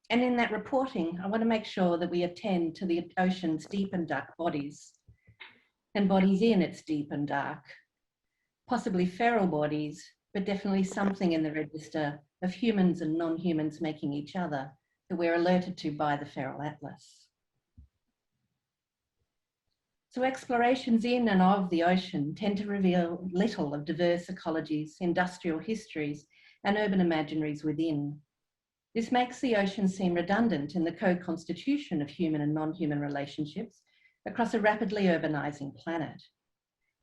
And in that reporting, I want to make sure that we attend to the ocean's deep and dark bodies, and bodies in its deep and dark, possibly feral bodies, but definitely something in the register of humans and non-humans making each other that we're alerted to by the Feral Atlas. So explorations in and of the ocean tend to reveal little of diverse ecologies, industrial histories, and urban imaginaries within. This makes the ocean seem redundant in the co-constitution of human and non-human relationships across a rapidly urbanizing planet.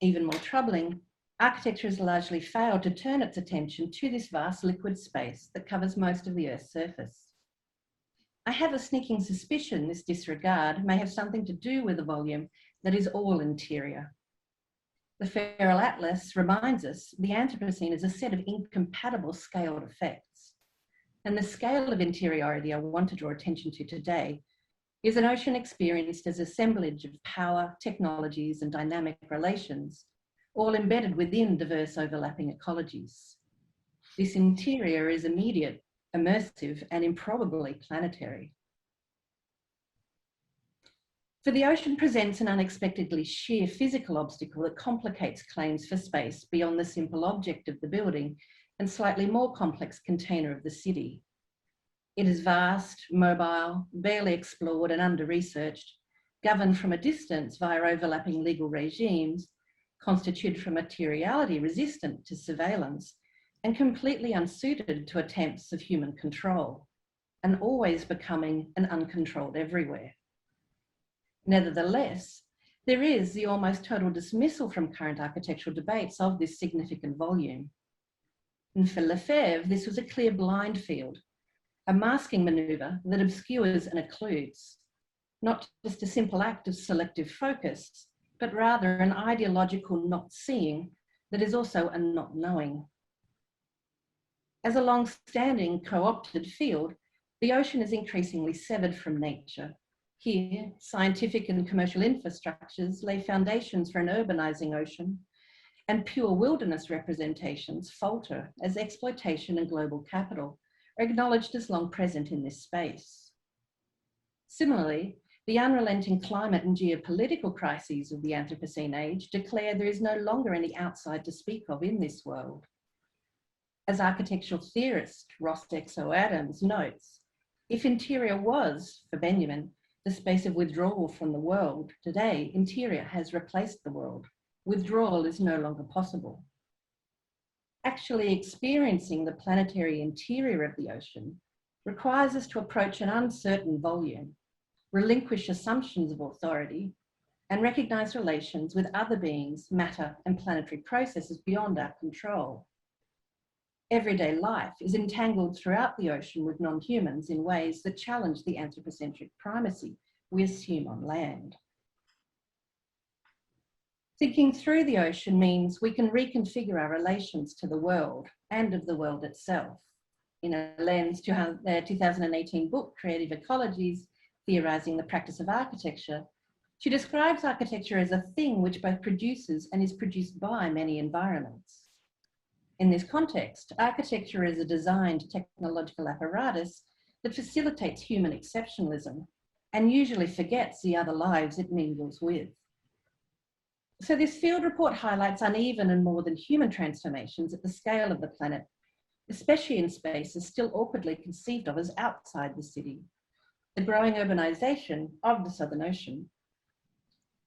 Even more troubling, architecture has largely failed to turn its attention to this vast liquid space that covers most of the Earth's surface. I have a sneaking suspicion this disregard may have something to do with a volume that is all interior. The Feral Atlas reminds us the Anthropocene is a set of incompatible scaled effects. And the scale of interiority I want to draw attention to today is an ocean experienced as an assemblage of power, technologies, and dynamic relations, all embedded within diverse overlapping ecologies. This interior is immediate, immersive, and improbably planetary. For the ocean presents an unexpectedly sheer physical obstacle that complicates claims for space beyond the simple object of the building and slightly more complex container of the city. It is vast, mobile, barely explored and under-researched, governed from a distance via overlapping legal regimes, constituted from materiality resistant to surveillance, and completely unsuited to attempts of human control, and always becoming an uncontrolled everywhere. Nevertheless, there is the almost total dismissal from current architectural debates of this significant volume. And for Lefebvre, this was a clear blind field, a masking maneuver that obscures and occludes, not just a simple act of selective focus, but rather an ideological not seeing that is also a not knowing. As a long-standing co-opted field, the ocean is increasingly severed from nature. Here, scientific and commercial infrastructures lay foundations for an urbanizing ocean, and pure wilderness representations falter as exploitation and global capital are acknowledged as long present in this space. Similarly, the unrelenting climate and geopolitical crises of the Anthropocene age declare there is no longer any outside to speak of in this world. As architectural theorist Ross Exo Adams notes, if interior was, for Benjamin, the space of withdrawal from the world, today interior has replaced the world. Withdrawal is no longer possible. Actually experiencing the planetary interior of the ocean requires us to approach an uncertain volume, relinquish assumptions of authority, and recognize relations with other beings, matter, and planetary processes beyond our control. Everyday life is entangled throughout the ocean with non-humans in ways that challenge the anthropocentric primacy we assume on land. Thinking through the ocean means we can reconfigure our relations to the world and of the world itself. In Hélène's 2018 book, Creative Ecologies, Theorizing the Practice of Architecture, she describes architecture as a thing which both produces and is produced by many environments. In this context, architecture is a designed technological apparatus that facilitates human exceptionalism and usually forgets the other lives it mingles with. So this field report highlights uneven and more than human transformations at the scale of the planet, especially in spaces still awkwardly conceived of as outside the city, the growing urbanization of the Southern Ocean.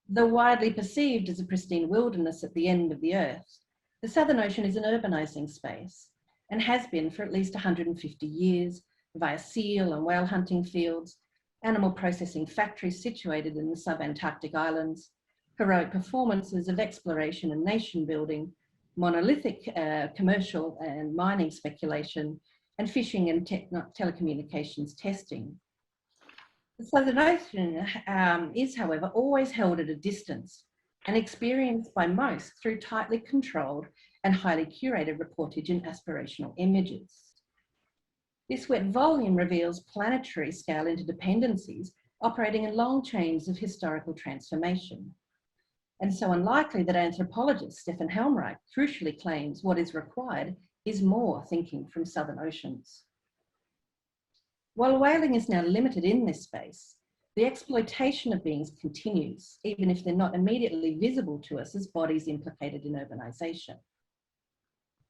Though widely perceived as a pristine wilderness at the end of the Earth, the Southern Ocean is an urbanizing space and has been for at least 150 years via seal and whale hunting fields, animal processing factories situated in the subantarctic islands, heroic performances of exploration and nation building, monolithic commercial and mining speculation, and fishing and telecommunications testing. The Southern Ocean is, however, always held at a distance and experienced by most through tightly controlled and highly curated reportage and aspirational images. This wet volume reveals planetary scale interdependencies operating in long chains of historical transformation. And so unlikely that anthropologist Stefan Helmreich crucially claims what is required is more thinking from Southern Oceans. While whaling is now limited in this space, the exploitation of beings continues, even if they're not immediately visible to us as bodies implicated in urbanization.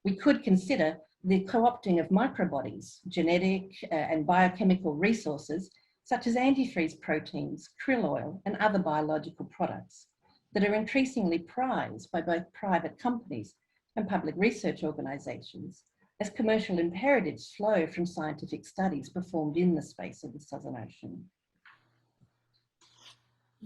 We could consider the co-opting of microbodies, genetic and biochemical resources, such as antifreeze proteins, krill oil, and other biological products that are increasingly prized by both private companies and public research organizations as commercial imperatives flow from scientific studies performed in the space of the Southern Ocean.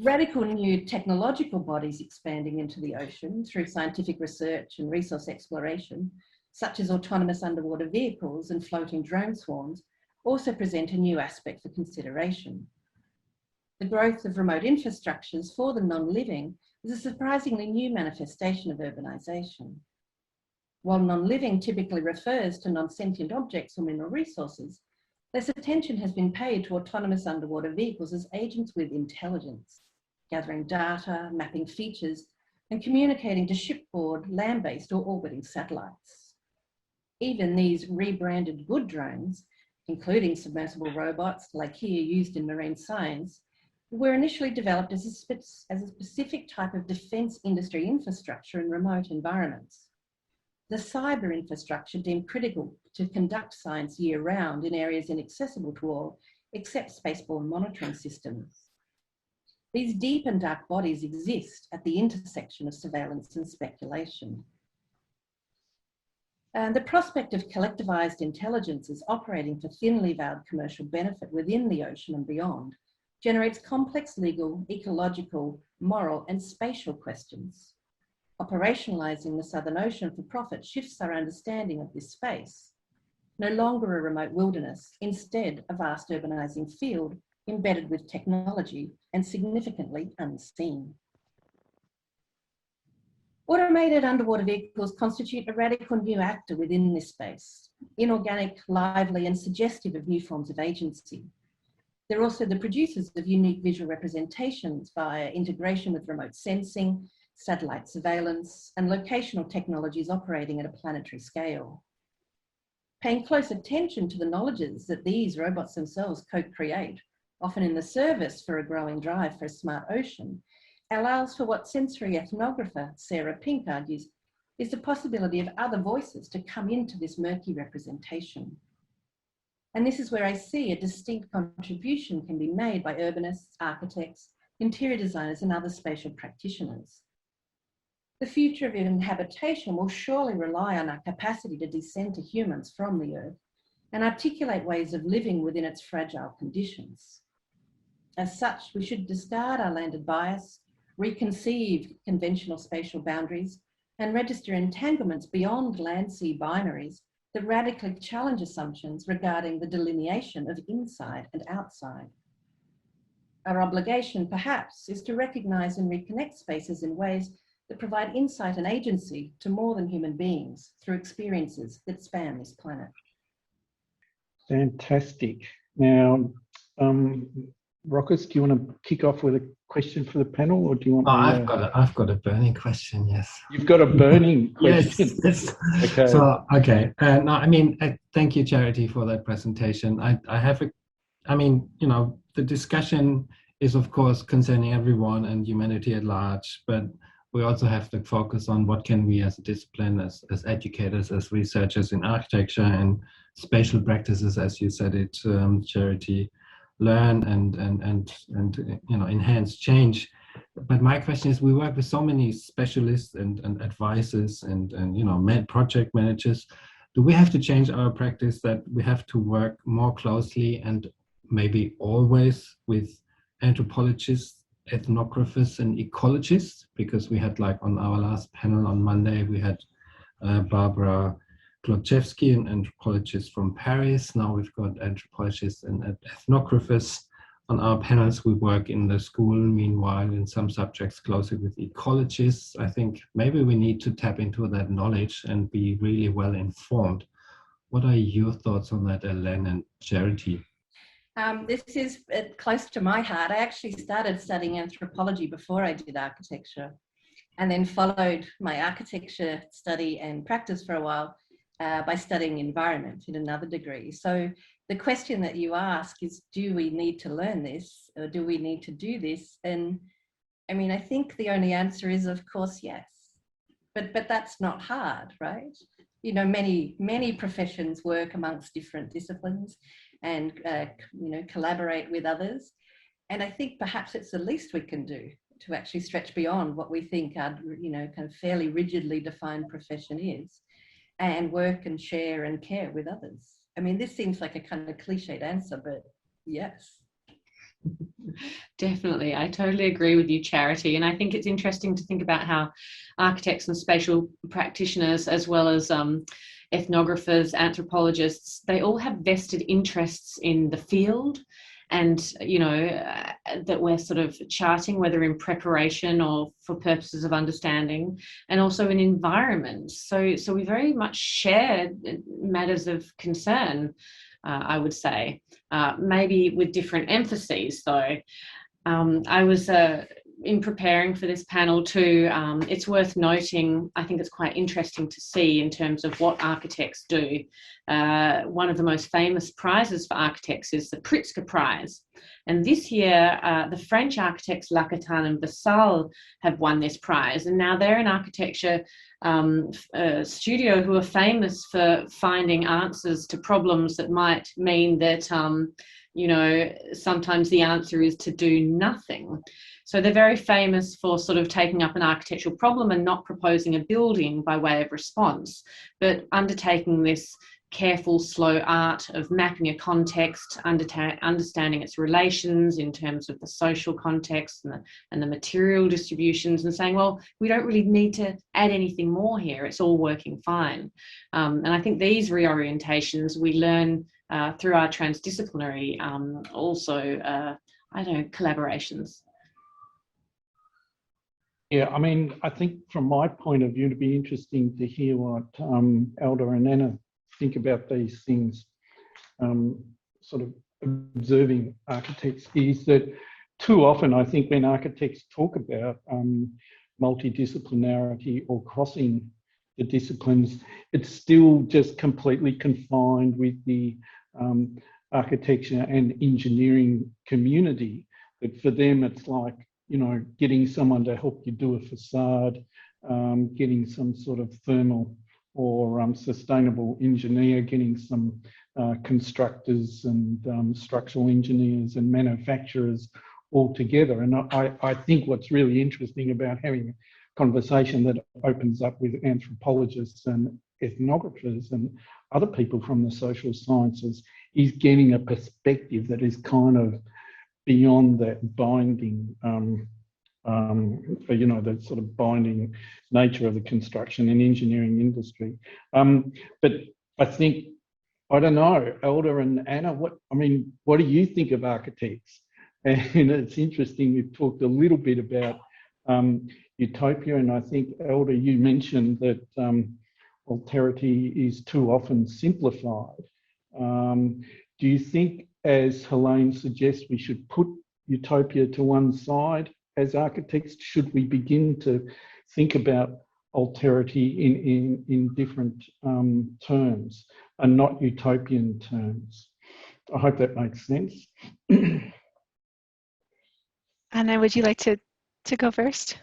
Radical new technological bodies expanding into the ocean through scientific research and resource exploration, such as autonomous underwater vehicles and floating drone swarms, also present a new aspect for consideration. The growth of remote infrastructures for the non-living is a surprisingly new manifestation of urbanisation. While non-living typically refers to non-sentient objects or mineral resources, less attention has been paid to autonomous underwater vehicles as agents with intelligence, gathering data, mapping features, and communicating to shipboard, land-based or orbiting satellites. Even these rebranded good drones, including submersible robots like here used in marine science, were initially developed as a specific type of defence industry infrastructure in remote environments. The cyber infrastructure deemed critical to conduct science year-round in areas inaccessible to all except spaceborne monitoring systems. These deep and dark bodies exist at the intersection of surveillance and speculation. And the prospect of collectivized intelligences operating for thinly veiled commercial benefit within the ocean and beyond generates complex legal, ecological, moral, and spatial questions. Operationalizing the Southern Ocean for profit shifts our understanding of this space. No longer a remote wilderness, instead a vast urbanizing field embedded with technology and significantly unseen. Automated underwater vehicles constitute a radical new actor within this space, inorganic, lively, and suggestive of new forms of agency. They're also the producers of unique visual representations via integration with remote sensing, satellite surveillance, and locational technologies operating at a planetary scale. Paying close attention to the knowledges that these robots themselves co-create, often in the service for a growing drive for a smart ocean, allows for what sensory ethnographer Sarah Pink argues is the possibility of other voices to come into this murky representation. And this is where I see a distinct contribution can be made by urbanists, architects, interior designers, and other spatial practitioners. The future of inhabitation will surely rely on our capacity to descend to humans from the earth and articulate ways of living within its fragile conditions. As such, we should discard our landed bias, reconceive conventional spatial boundaries, and register entanglements beyond land-sea binaries that radically challenge assumptions regarding the delineation of inside and outside. Our obligation, perhaps, is to recognize and reconnect spaces in ways that provide insight and agency to more than human beings through experiences that span this planet. Fantastic. Now, Rochus, do you want to kick off with a question for the panel, or do you want? I've got a burning question. Yes. You've got a burning question. Yes. Okay. So no, I mean, thank you, Charity, for that presentation. The discussion is of course concerning everyone and humanity at large, but we also have to focus on what can we as a discipline, as educators, as researchers in architecture and spatial practices, as you said it, Charity, learn and enhance change. But my question is, we work with so many specialists and advisors and project managers. Do we have to change our practice, that we have to work more closely and maybe always with anthropologists, ethnographers, and ecologists? Because we had, like on our last panel on Monday, we had Barbara Klotchevsky, an anthropologist from Paris. Now we've got anthropologists and ethnographers on our panels. We work in the school, meanwhile, in some subjects closely with ecologists. I think maybe we need to tap into that knowledge and be really well informed. What are your thoughts on that, Hélène and Charity? This is close to my heart. I actually started studying anthropology before I did architecture, and then followed my architecture study and practice for a while by studying environment in another degree. So the question that you ask is, do we need to learn this, or do we need to do this? And I mean, I think the only answer is, of course, yes. But that's not hard, right? You know, many professions work amongst different disciplines and collaborate with others. And I think perhaps it's the least we can do to actually stretch beyond what we think our kind of fairly rigidly defined profession is, and work and share and care with others. I mean, this seems like a kind of cliched answer, but yes. Definitely. I totally agree with you, Charity. And I think it's interesting to think about how architects and spatial practitioners, as well as ethnographers, anthropologists, they all have vested interests in the field, and that we're sort of charting, whether in preparation or for purposes of understanding, and also in environment. So we very much share matters of concern, I would say, maybe with different emphases though. I was in preparing for this panel too, it's worth noting, I think it's quite interesting to see in terms of what architects do. One of the most famous prizes for architects is the Pritzker Prize. And this year, the French architects Lacatin and Vassal have won this prize. And now they're an architecture studio who are famous for finding answers to problems that might mean that, sometimes the answer is to do nothing. So they're very famous for sort of taking up an architectural problem and not proposing a building by way of response, but undertaking this careful, slow art of mapping a context, understanding its relations in terms of the social context and the material distributions, and saying, well, we don't really need to add anything more here. It's all working fine. And I think these reorientations we learn through our transdisciplinary, collaborations. Yeah, I mean, I think from my point of view, it'd be interesting to hear what Alder and Anna think about these things, sort of observing architects, is that too often I think when architects talk about multidisciplinarity or crossing the disciplines, it's still just completely confined with the architecture and engineering community. That for them, it's like, getting someone to help you do a facade, getting some sort of thermal or sustainable engineer, getting some constructors and structural engineers and manufacturers all together. And I think what's really interesting about having a conversation that opens up with anthropologists and ethnographers and other people from the social sciences is getting a perspective that is kind of beyond that binding, that sort of binding nature of the construction and engineering industry. But I think, I don't know, Alder and Anna, what do you think of architects? And it's interesting, you've talked a little bit about Utopia, and I think, Alder, you mentioned that alterity is too often simplified. Do you think, as Hélène suggests, we should put Utopia to one side as architects? Should we begin to think about alterity in different terms and not utopian terms? I hope that makes sense. Anna, would you like to go first?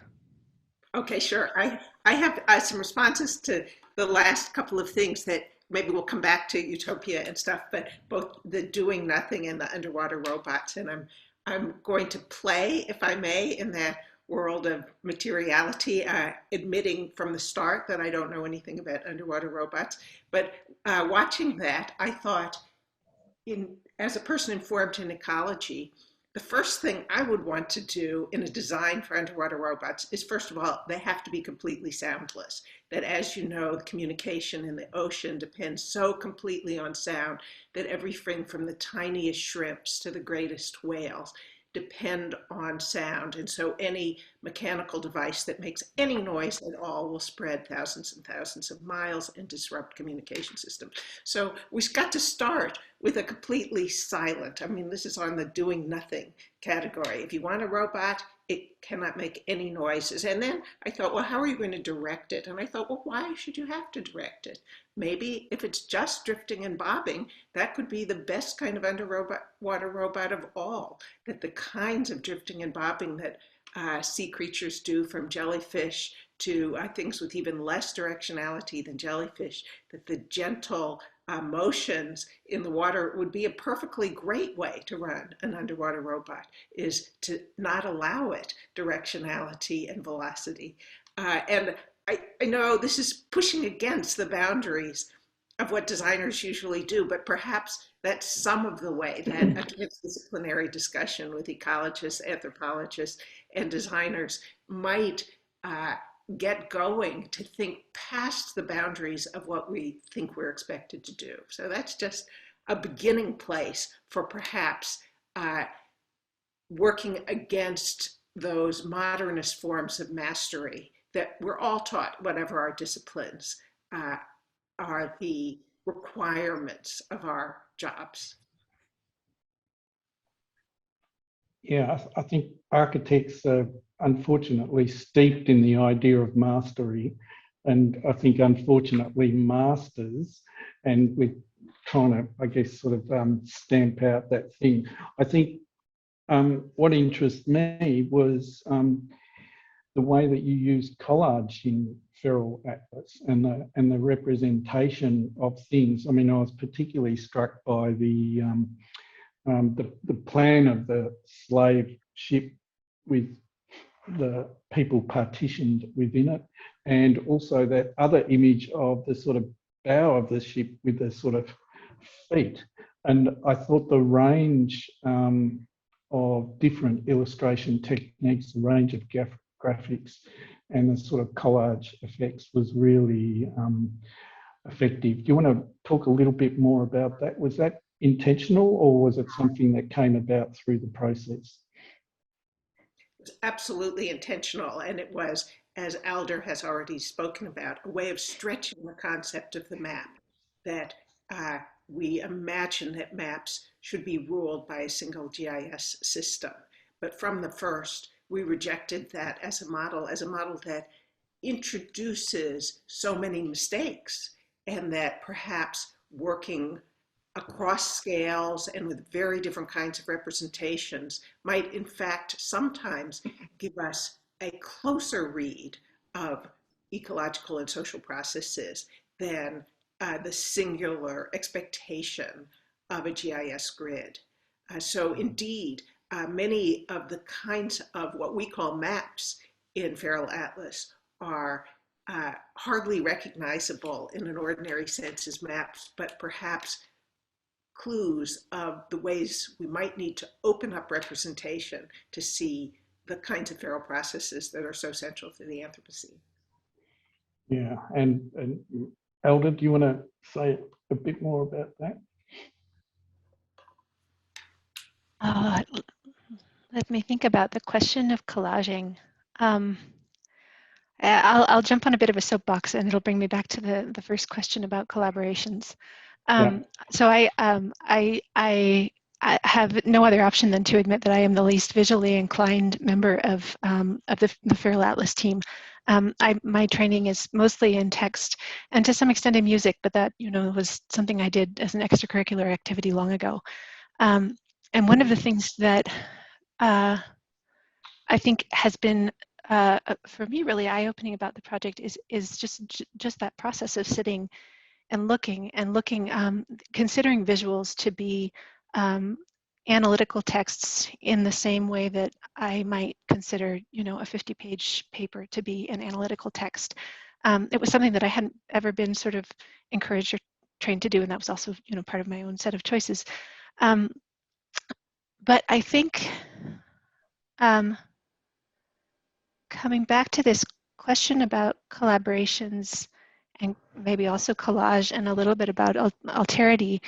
Okay, sure. I have some responses to the last couple of things that maybe we'll come back to Utopia and stuff, but both the doing nothing and the underwater robots. And I'm going to play, if I may, in that world of materiality, admitting from the start that I don't know anything about underwater robots. But watching that, I thought, as a person informed in ecology, the first thing I would want to do in a design for underwater robots is, first of all, they have to be completely soundless. That, as you know, the communication in the ocean depends so completely on sound that everything from the tiniest shrimps to the greatest whales depend on sound. And so any mechanical device that makes any noise at all will spread thousands and thousands of miles and disrupt communication systems. So we've got to start with a completely silent, this is on the doing nothing category. If you want a robot, it cannot make any noises. And then I thought, well, how are you going to direct it? And I thought, well, why should you have to direct it? Maybe if it's just drifting and bobbing, that could be the best kind of underwater robot of all. That the kinds of drifting and bobbing that sea creatures do, from jellyfish to things with even less directionality than jellyfish, that the gentle motions in the water would be a perfectly great way to run an underwater robot, is to not allow it directionality and velocity. And I know this is pushing against the boundaries of what designers usually do, but perhaps that's some of the way that a transdisciplinary discussion with ecologists, anthropologists, and designers might get going to think past the boundaries of what we think we're expected to do. So that's just a beginning place for perhaps working against those modernist forms of mastery that we're all taught, whatever our disciplines, are the requirements of our jobs. Yeah, I think architects are unfortunately steeped in the idea of mastery. And I think unfortunately masters, and we're trying to, I guess, sort of stamp out that thing. I think what interests me was the way that you used collage in Feral Atlas and the representation of things. I mean, I was particularly struck by the plan of the slave ship with the people partitioned within it, and also that other image of the sort of bow of the ship with the sort of feet. And I thought the range of different illustration techniques, the range of graphics and the sort of collage effects was really effective. Do you want to talk a little bit more about that? Was that intentional, or was it something that came about through the process? It's absolutely intentional, and it was, as Alder has already spoken about, a way of stretching the concept of the map, that we imagine that maps should be ruled by a single GIS system. But from the first, we rejected that as a model that introduces so many mistakes, and that perhaps working across scales and with very different kinds of representations might in fact sometimes give us a closer read of ecological and social processes than the singular expectation of a GIS grid. So indeed, many of the kinds of what we call maps in Feral Atlas are hardly recognizable in an ordinary sense as maps, but perhaps clues of the ways we might need to open up representation to see the kinds of feral processes that are so central to the Anthropocene. Yeah, and Alder, do you want to say a bit more about that? Let me think about the question of collaging. I'll jump on a bit of a soapbox, and it'll bring me back to the first question about collaborations. So I have no other option than to admit that I am the least visually inclined member of the Feral Atlas team. My training is mostly in text and to some extent in music, but that was something I did as an extracurricular activity long ago. And one of the things that I think has been for me really eye-opening about the project is just that process of sitting and looking, considering visuals to be analytical texts in the same way that I might consider, a 50-page paper to be an analytical text. It was something that I hadn't ever been sort of encouraged or trained to do, and that was also, part of my own set of choices. But I think coming back to this question about collaborations and maybe also collage and a little bit about alterity,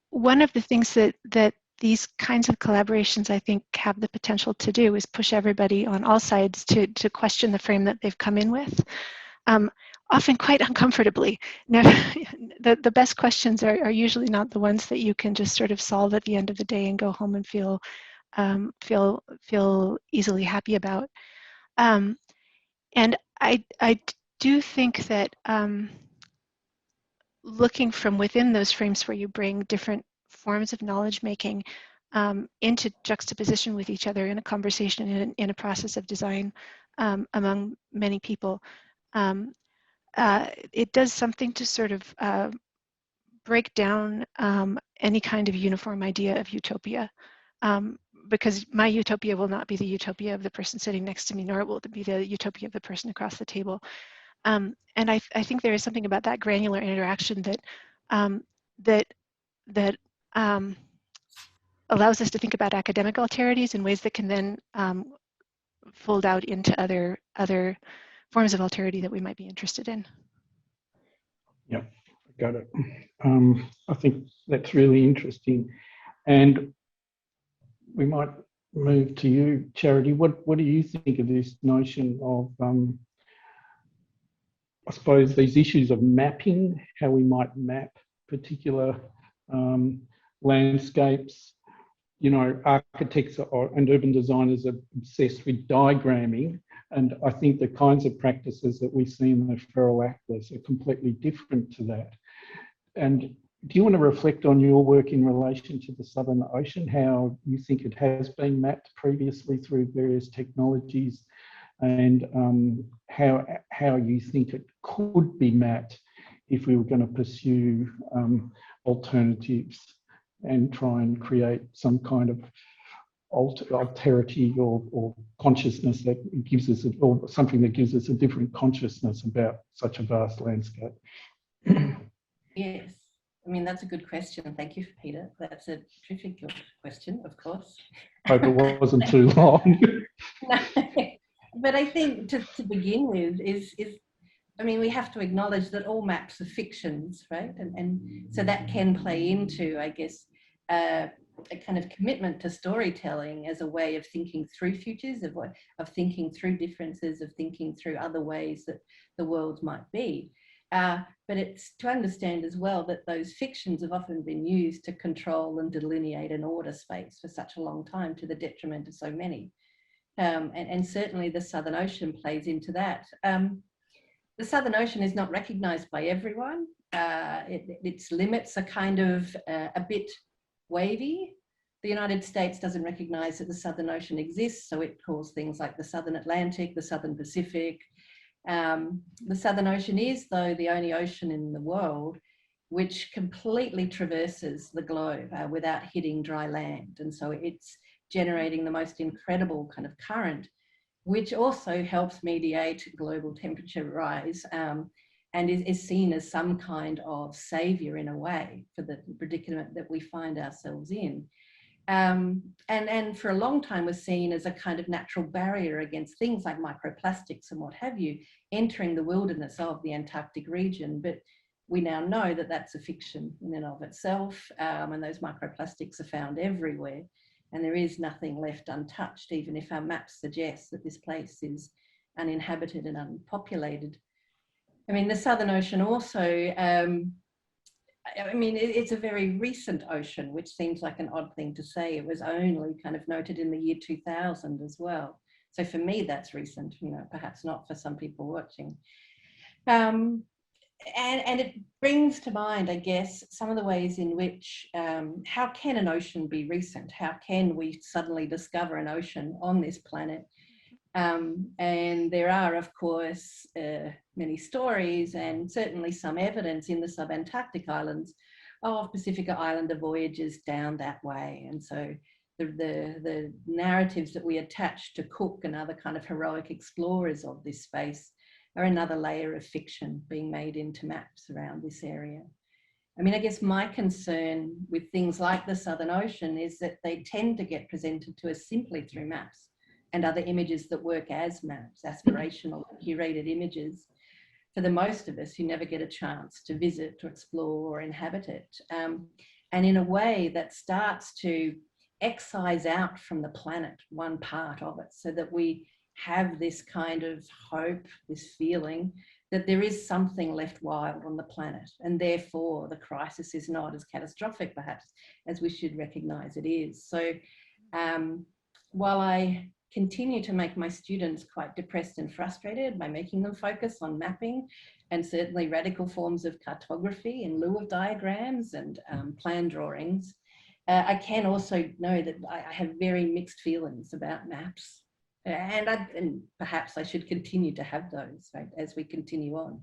one of the things that these kinds of collaborations I think have the potential to do is push everybody on all sides to question the frame that they've come in with, often quite uncomfortably. Now, the best questions are usually not the ones that you can just sort of solve at the end of the day and go home and feel easily happy about. And I do think that looking from within those frames where you bring different forms of knowledge making into juxtaposition with each other in a conversation, in a process of design among many people, it does something to sort of break down any kind of uniform idea of utopia. Because my utopia will not be the utopia of the person sitting next to me, nor will it be the utopia of the person across the table. And I think there is something about that granular interaction that allows us to think about academic alterities in ways that can then fold out into other forms of alterity that we might be interested in. Yep, got it. I think that's really interesting. And we might move to you, Charity. What do you think of this notion of, I suppose, these issues of mapping, how we might map particular landscapes? You know, architects and urban designers are obsessed with diagramming, and I think the kinds of practices that we see in the Feral Atlas are completely different to that. And do you want to reflect on your work in relation to the Southern Ocean, how you think it has been mapped previously through various technologies, and how you think it could be mapped if we were going to pursue alternatives and try and create some kind of alterity or consciousness that gives us, or something that gives us a different consciousness about such a vast landscape? Yes, I mean, that's a good question. Thank you, Peter. That's a difficult question, of course. Hope it wasn't too long. No, but I think to begin with is I mean, we have to acknowledge that all maps are fictions, right? And so that can play into, I guess, a kind of commitment to storytelling as a way of thinking through futures, of thinking through differences, of thinking through other ways that the world might be. But it's to understand as well that those fictions have often been used to control and delineate and order space for such a long time, to the detriment of so many. And certainly the Southern Ocean plays into that. The Southern Ocean is not recognised by everyone. Its limits are kind of a bit wavy. The United States doesn't recognise that the Southern Ocean exists, so it calls things like the Southern Atlantic, the Southern Pacific. The Southern Ocean is, though, the only ocean in the world which completely traverses the globe without hitting dry land. And so it's generating the most incredible kind of current, which also helps mediate global temperature rise and is seen as some kind of saviour in a way for the predicament that we find ourselves in. And for a long time was seen as a kind of natural barrier against things like microplastics and what have you, entering the wilderness of the Antarctic region. But we now know that that's a fiction in and of itself, and those microplastics are found everywhere. And there is nothing left untouched, even if our maps suggest that this place is uninhabited and unpopulated. I mean, the Southern Ocean also, I mean, it's a very recent ocean, which seems like an odd thing to say. It was only kind of noted in the year 2000 as well. So for me, that's recent, you know, perhaps not for some people watching. And it brings to mind, I guess, some of the ways in which, how can an ocean be recent? How can we suddenly discover an ocean on this planet? And there are, of course, many stories and certainly some evidence in the subantarctic islands of Pacific Islander voyages down that way. And so the narratives that we attach to Cook and other kind of heroic explorers of this space are another layer of fiction being made into maps around this area. I mean, I guess my concern with things like the Southern Ocean is that they tend to get presented to us simply through maps and other images that work as maps, aspirational, curated images, for the most of us who never get a chance to visit, to explore or inhabit it. And in a way that starts to excise out from the planet one part of it, so that we have this kind of hope, this feeling that there is something left wild on the planet, and therefore the crisis is not as catastrophic perhaps as we should recognise it is. So while I continue to make my students quite depressed and frustrated by making them focus on mapping and certainly radical forms of cartography in lieu of diagrams and plan drawings, I can also know that I have very mixed feelings about maps. And perhaps I should continue to have those, right, as we continue on.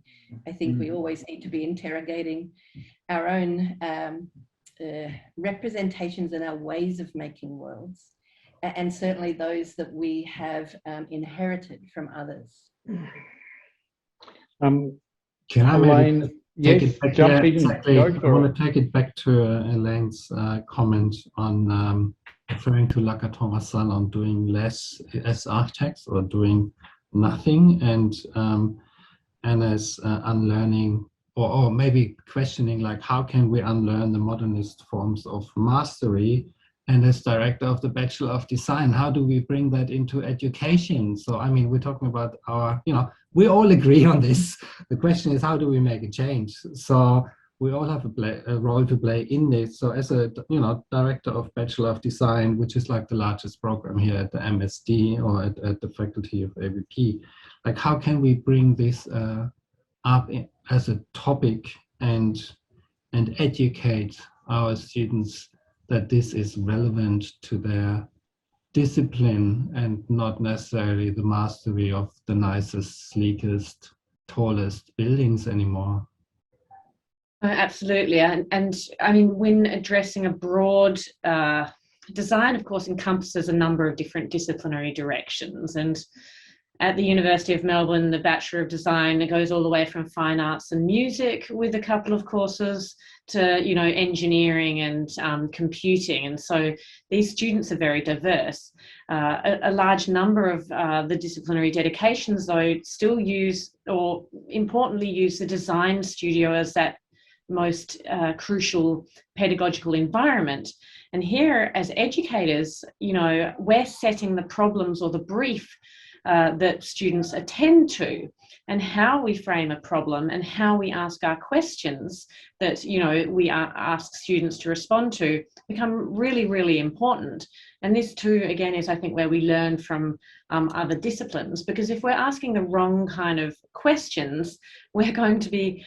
I think we always need to be interrogating our own representations and our ways of making worlds, and certainly those that we have inherited from others. Can I Hélène, maybe take yes, it back? jump Yeah, in, exactly. go I for it. want to take it back to Helene's comment on referring to Lakatoma's-san on doing less as architects or doing nothing, and as unlearning or maybe questioning, like, how can we unlearn the modernist forms of mastery? And as director of the Bachelor of Design, how do we bring that into education? So, I mean, we're talking about our, we all agree on this. The question is, how do we make a change? So we all have a role to play in this. So as a, director of Bachelor of Design, which is like the largest program here at the MSD or at the faculty of ABP, like, how can we bring this up as a topic and educate our students that this is relevant to their discipline and not necessarily the mastery of the nicest, sleekest, tallest buildings anymore? Absolutely. And I mean, when addressing a broad design, of course, encompasses a number of different disciplinary directions. And at the University of Melbourne, the Bachelor of Design goes all the way from fine arts and music with a couple of courses to, engineering and computing. And so these students are very diverse. A large number of the disciplinary dedications, though, still use, or importantly use, the design studio as that most crucial pedagogical environment. And here, as educators, we're setting the problems or the brief that students attend to, and how we frame a problem and how we ask our questions that we ask students to respond to become really, really important. And this too, again, is I think where we learn from other disciplines, because if we're asking the wrong kind of questions, we're going to be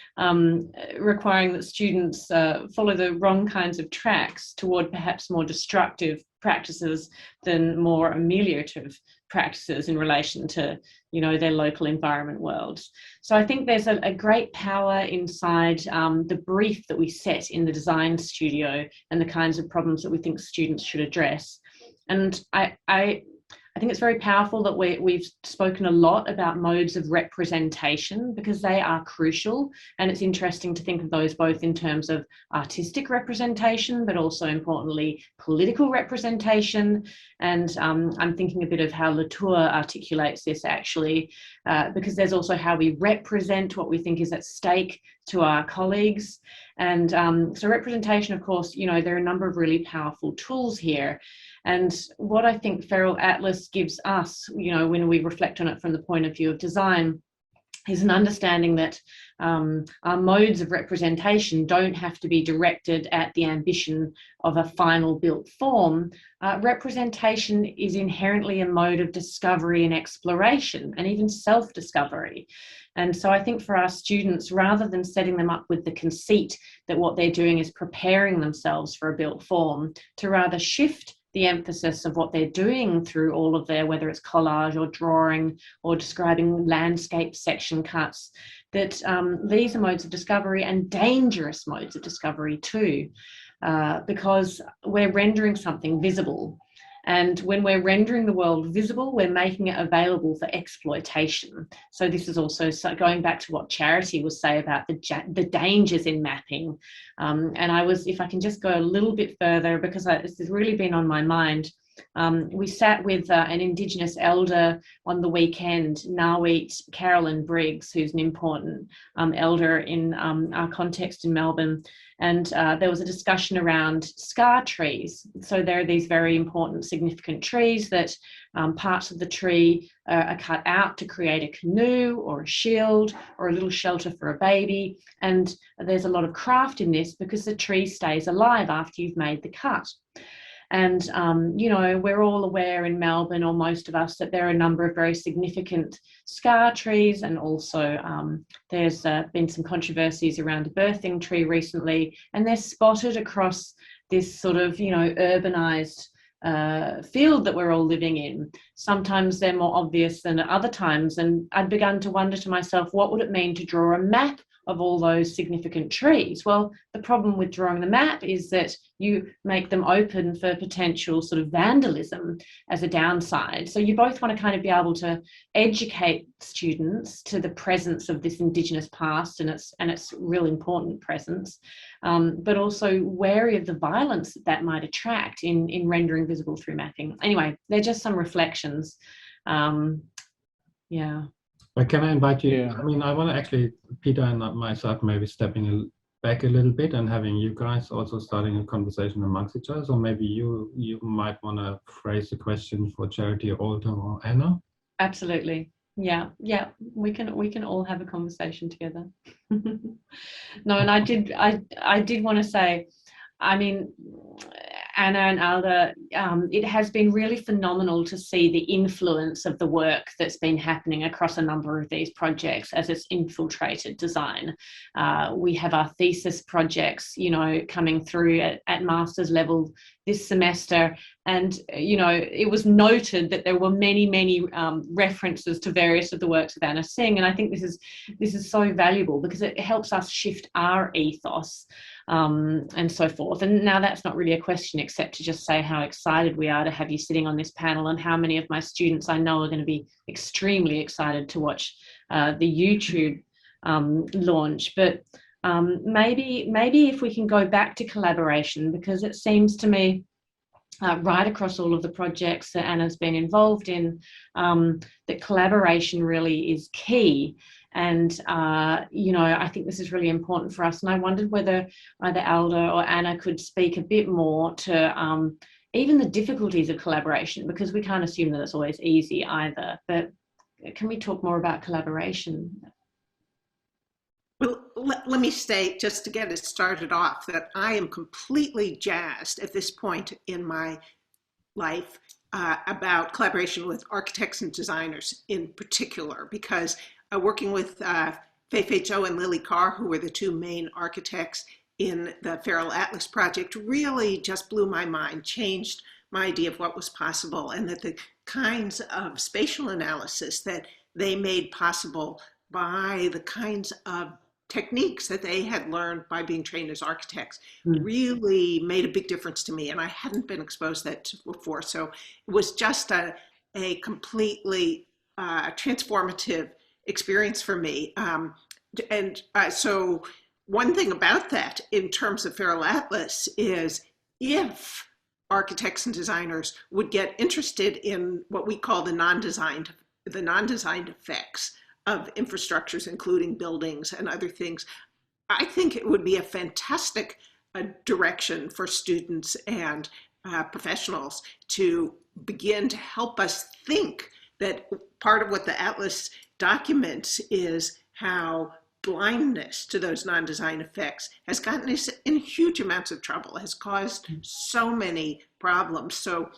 requiring that students follow the wrong kinds of tracks toward perhaps more destructive practices than more ameliorative practices in relation to their local environment worlds. So I think there's a great power inside the brief that we set in the design studio and the kinds of problems that we think students should address. And I think it's very powerful that we've spoken a lot about modes of representation, because they are crucial, and it's interesting to think of those both in terms of artistic representation, but also importantly political representation. And I'm thinking a bit of how Latour articulates this actually, because there's also how we represent what we think is at stake to our colleagues. And so representation, of course, there are a number of really powerful tools here. And what I think Feral Atlas gives us, when we reflect on it from the point of view of design, is an understanding that our modes of representation don't have to be directed at the ambition of a final built form. Representation is inherently a mode of discovery and exploration, and even self-discovery. And so I think for our students, rather than setting them up with the conceit that what they're doing is preparing themselves for a built form, to rather shift the emphasis of what they're doing through all of their, whether it's collage or drawing or describing landscape section cuts, that these are modes of discovery, and dangerous modes of discovery too, because we're rendering something visible. And when we're rendering the world visible, we're making it available for exploitation. So this is also going back to what Charity was saying about the dangers in mapping. And if I can just go a little bit further, because this has really been on my mind. We sat with an Indigenous elder on the weekend, Nawit Carolyn Briggs, who's an important elder in our context in Melbourne. And there was a discussion around scar trees. So there are these very important, significant trees that parts of the tree are cut out to create a canoe or a shield or a little shelter for a baby. And there's a lot of craft in this, because the tree stays alive after you've made the cut. And, we're all aware in Melbourne, or most of us, that there are a number of very significant scar trees. And also there's been some controversies around a birthing tree recently, and they're spotted across this sort of, urbanized field that we're all living in. Sometimes they're more obvious than at other times. And I'd begun to wonder to myself, what would it mean to draw a map of all those significant trees. Well, the problem with drawing the map is that you make them open for potential sort of vandalism as a downside. So you both want to kind of be able to educate students to the presence of this Indigenous past and its real important presence, but also wary of the violence that might attract in rendering visible through mapping. Anyway, they're just some reflections. Yeah. But can I invite you? Yeah. I mean, I want to actually, Peter and myself, maybe stepping back a little bit and having you guys also starting a conversation amongst each other. So maybe you might want to phrase the question for Charity, Alder, or Anna. Absolutely. Yeah. We can all have a conversation together. No, and I did want to say, I mean, Anna and Alder, it has been really phenomenal to see the influence of the work that's been happening across a number of these projects as it's infiltrated design. We have our thesis projects, coming through at master's level this semester, and it was noted that there were many references to various of the works of Anna Tsing, and I think this is so valuable because it helps us shift our ethos and so forth. And now that's not really a question except to just say how excited we are to have you sitting on this panel, and how many of my students I know are going to be extremely excited to watch the YouTube launch. But maybe if we can go back to collaboration, because it seems to me right across all of the projects that Anna's been involved in, that collaboration really is key. And, I think this is really important for us. And I wondered whether either Alder or Anna could speak a bit more to even the difficulties of collaboration, because we can't assume that it's always easy either. But can we talk more about collaboration? Well, let me say, just to get it started off, that I am completely jazzed at this point in my life about collaboration with architects and designers in particular, because working with Fei-Fei Zhou and Lily Carr, who were the two main architects in the Feral Atlas project, really just blew my mind, changed my idea of what was possible, and that the kinds of spatial analysis that they made possible by the kinds of techniques that they had learned by being trained as architects really made a big difference to me, and I hadn't been exposed to that before. So it was just a completely transformative experience for me. So one thing about that in terms of Feral Atlas is, if architects and designers would get interested in what we call the non-designed effects of infrastructures, including buildings and other things, I think it would be a fantastic direction for students and professionals to begin to help us think that part of what the Atlas documents is how blindness to those non-design effects has gotten us in huge amounts of trouble, has caused so many problems. So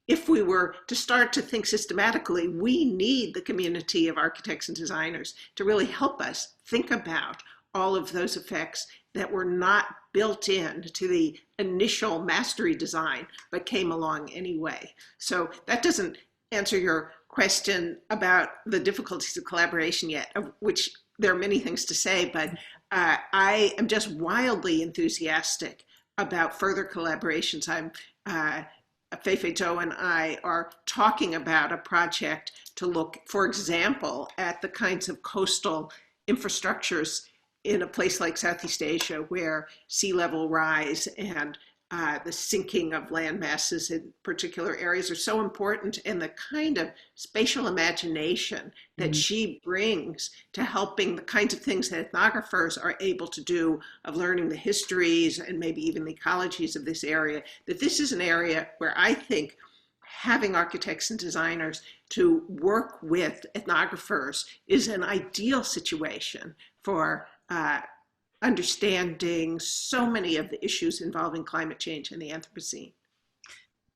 if we were to start to think systematically, we need the community of architects and designers to really help us think about all of those effects that were not built in to the initial mastery design, but came along anyway. So that doesn't answer your question about the difficulties of collaboration yet, of which there are many things to say, but I am just wildly enthusiastic about further collaborations. Fei-Fei Zhou and I are talking about a project to look, for example, at the kinds of coastal infrastructures in a place like Southeast Asia, where sea level rise and the sinking of land masses in particular areas are so important, and the kind of spatial imagination that she brings to helping the kinds of things that ethnographers are able to do, of learning the histories and maybe even the ecologies of this area, that this is an area where I think having architects and designers to work with ethnographers is an ideal situation for understanding so many of the issues involving climate change and the Anthropocene.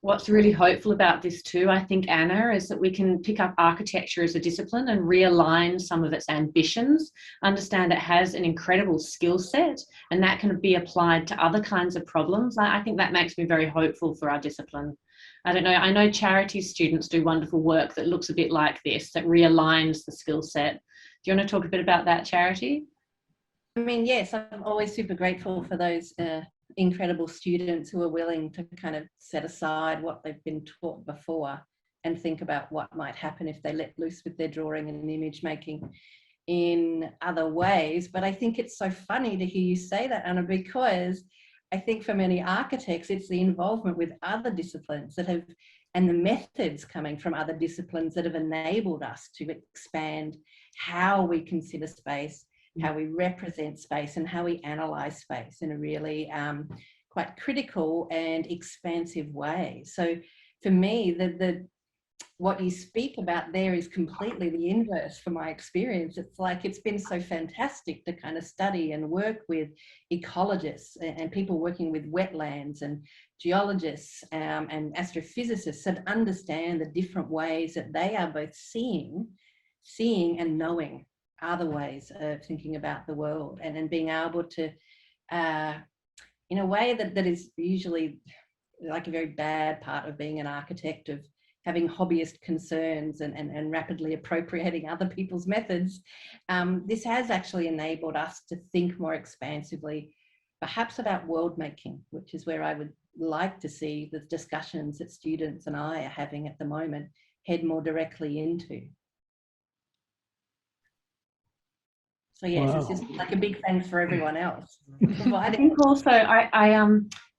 What's really hopeful about this too, I think, Anna, is that we can pick up architecture as a discipline and realign some of its ambitions, understand it has an incredible skill set, and that can be applied to other kinds of problems. I think that makes me very hopeful for our discipline. I don't know, I know charity students do wonderful work that looks a bit like this, that realigns the skill set. Do you want to talk a bit about that, Charity? mean, yes, I'm always super grateful for those incredible students who are willing to kind of set aside what they've been taught before and think about what might happen if they let loose with their drawing and image making in other ways. But I think it's so funny to hear you say that, Anna, because I think for many architects, it's the involvement with other disciplines that have, and the methods coming from other disciplines that have enabled us to expand how we consider space, how we represent space, and how we analyse space in a really quite critical and expansive way. So for me, what you speak about there is completely the inverse from my experience. It's like, it's been so fantastic to kind of study and work with ecologists and people working with wetlands and geologists and astrophysicists that understand the different ways that they are both seeing and knowing other ways of thinking about the world, and being able to, in a way that is usually like a very bad part of being an architect, of having hobbyist concerns and rapidly appropriating other people's methods. This has actually enabled us to think more expansively, perhaps about world making, which is where I would like to see the discussions that students and I are having at the moment head more directly into. So yes, It's just like a big thanks for everyone else. I think also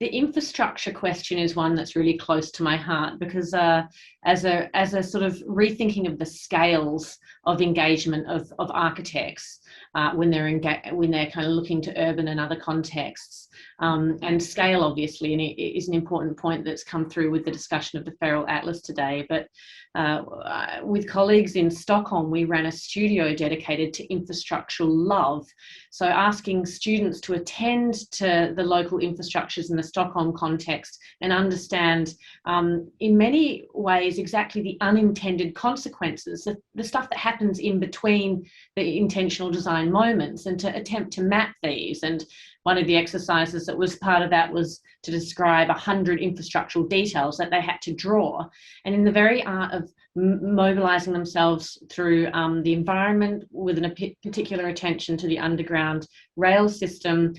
the infrastructure question is one that's really close to my heart, because as a sort of rethinking of the scales of engagement of architects when they're kind of looking to urban and other contexts, and scale obviously, and it is an important point that's come through with the discussion of the Feral Atlas today. But with colleagues in Stockholm, we ran a studio dedicated to infrastructural love. So asking students to attend to the local infrastructures in the Stockholm context and understand in many ways exactly the unintended consequences, the stuff that happens in between the intentional design moments, and to attempt to map these. And one of the exercises that was part of that was to describe 100 infrastructural details that they had to draw. And in the very art of mobilising themselves through the environment, with a particular attention to the underground rail system,